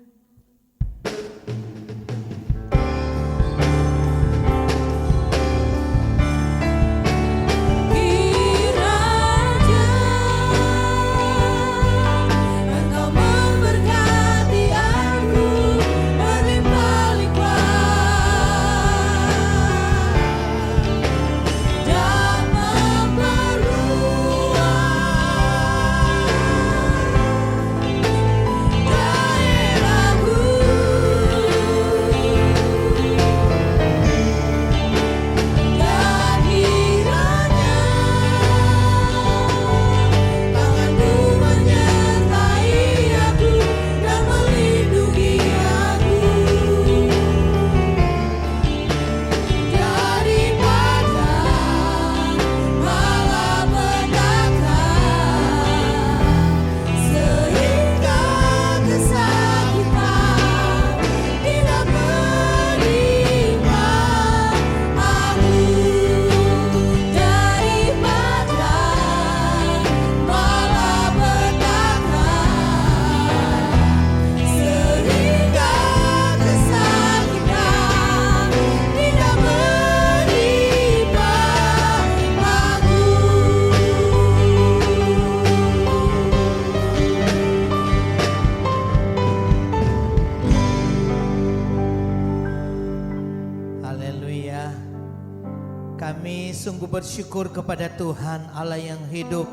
Bersyukur kepada Tuhan Allah yang hidup.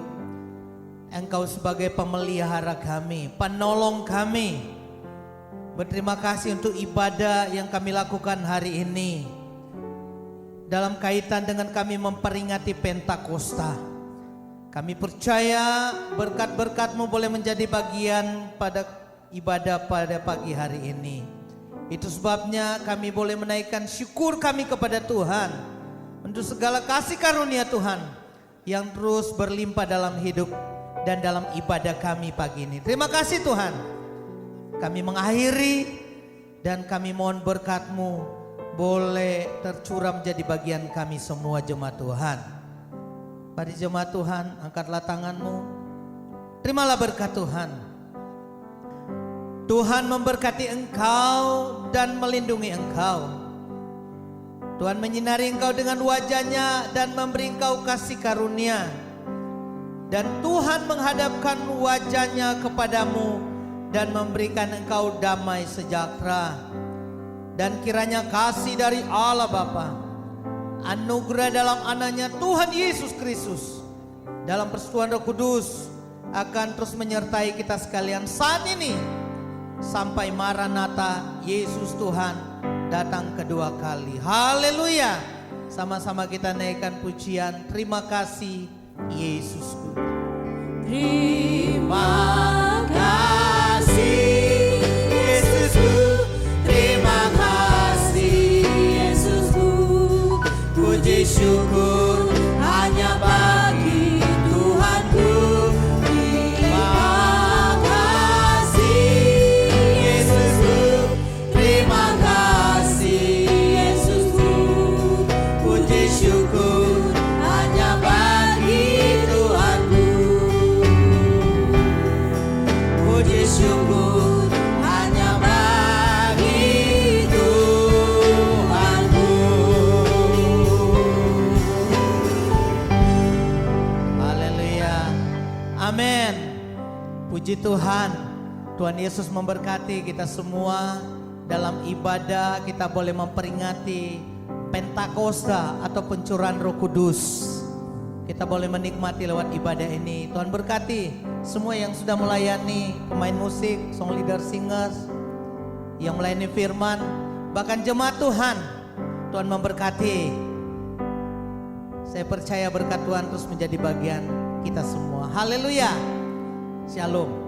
Engkau sebagai pemelihara kami, penolong kami. Berterima kasih untuk ibadah yang kami lakukan hari ini, dalam kaitan dengan kami memperingati Pentakosta. Kami percaya berkat-berkat-Mu boleh menjadi bagian pada ibadah pada pagi hari ini. Itu sebabnya kami boleh menaikkan syukur kami kepada Tuhan untuk segala kasih karunia Tuhan yang terus berlimpah dalam hidup dan dalam ibadah kami pagi ini. Terima kasih Tuhan. Kami mengakhiri dan kami mohon berkat-Mu boleh tercurah menjadi bagian kami semua jemaat Tuhan. Mari jemaat Tuhan, angkatlah tangan-Mu. Terimalah berkat Tuhan. Tuhan memberkati engkau dan melindungi engkau. Tuhan menyinari engkau dengan wajah-Nya dan memberi engkau kasih karunia. Dan Tuhan menghadapkan wajah-Nya kepadamu dan memberikan engkau damai sejahtera. Dan kiranya kasih dari Allah Bapa, anugerah dalam anaknya Tuhan Yesus Kristus, dalam persekutuan Roh Kudus akan terus menyertai kita sekalian saat ini sampai Maranatha, Yesus Tuhan datang kedua kali. Haleluya. Sama-sama kita naikkan pujian. Terima kasih Yesusku. Terima kasih Yesusku. Terima kasih Yesusku. Puji syukur hanya bagi Tuhanku. Puji Tuhan, Tuhan Yesus memberkati kita semua. Dalam ibadah kita boleh memperingati Pentakosta atau pencurahan Roh Kudus. Kita boleh menikmati lewat ibadah ini. Tuhan berkati semua yang sudah melayani, pemain musik, song leader, singers, yang melayani firman, bahkan jemaat Tuhan. Tuhan memberkati. Saya percaya berkat Tuhan terus menjadi bagian kita semua. Haleluya. Shalom.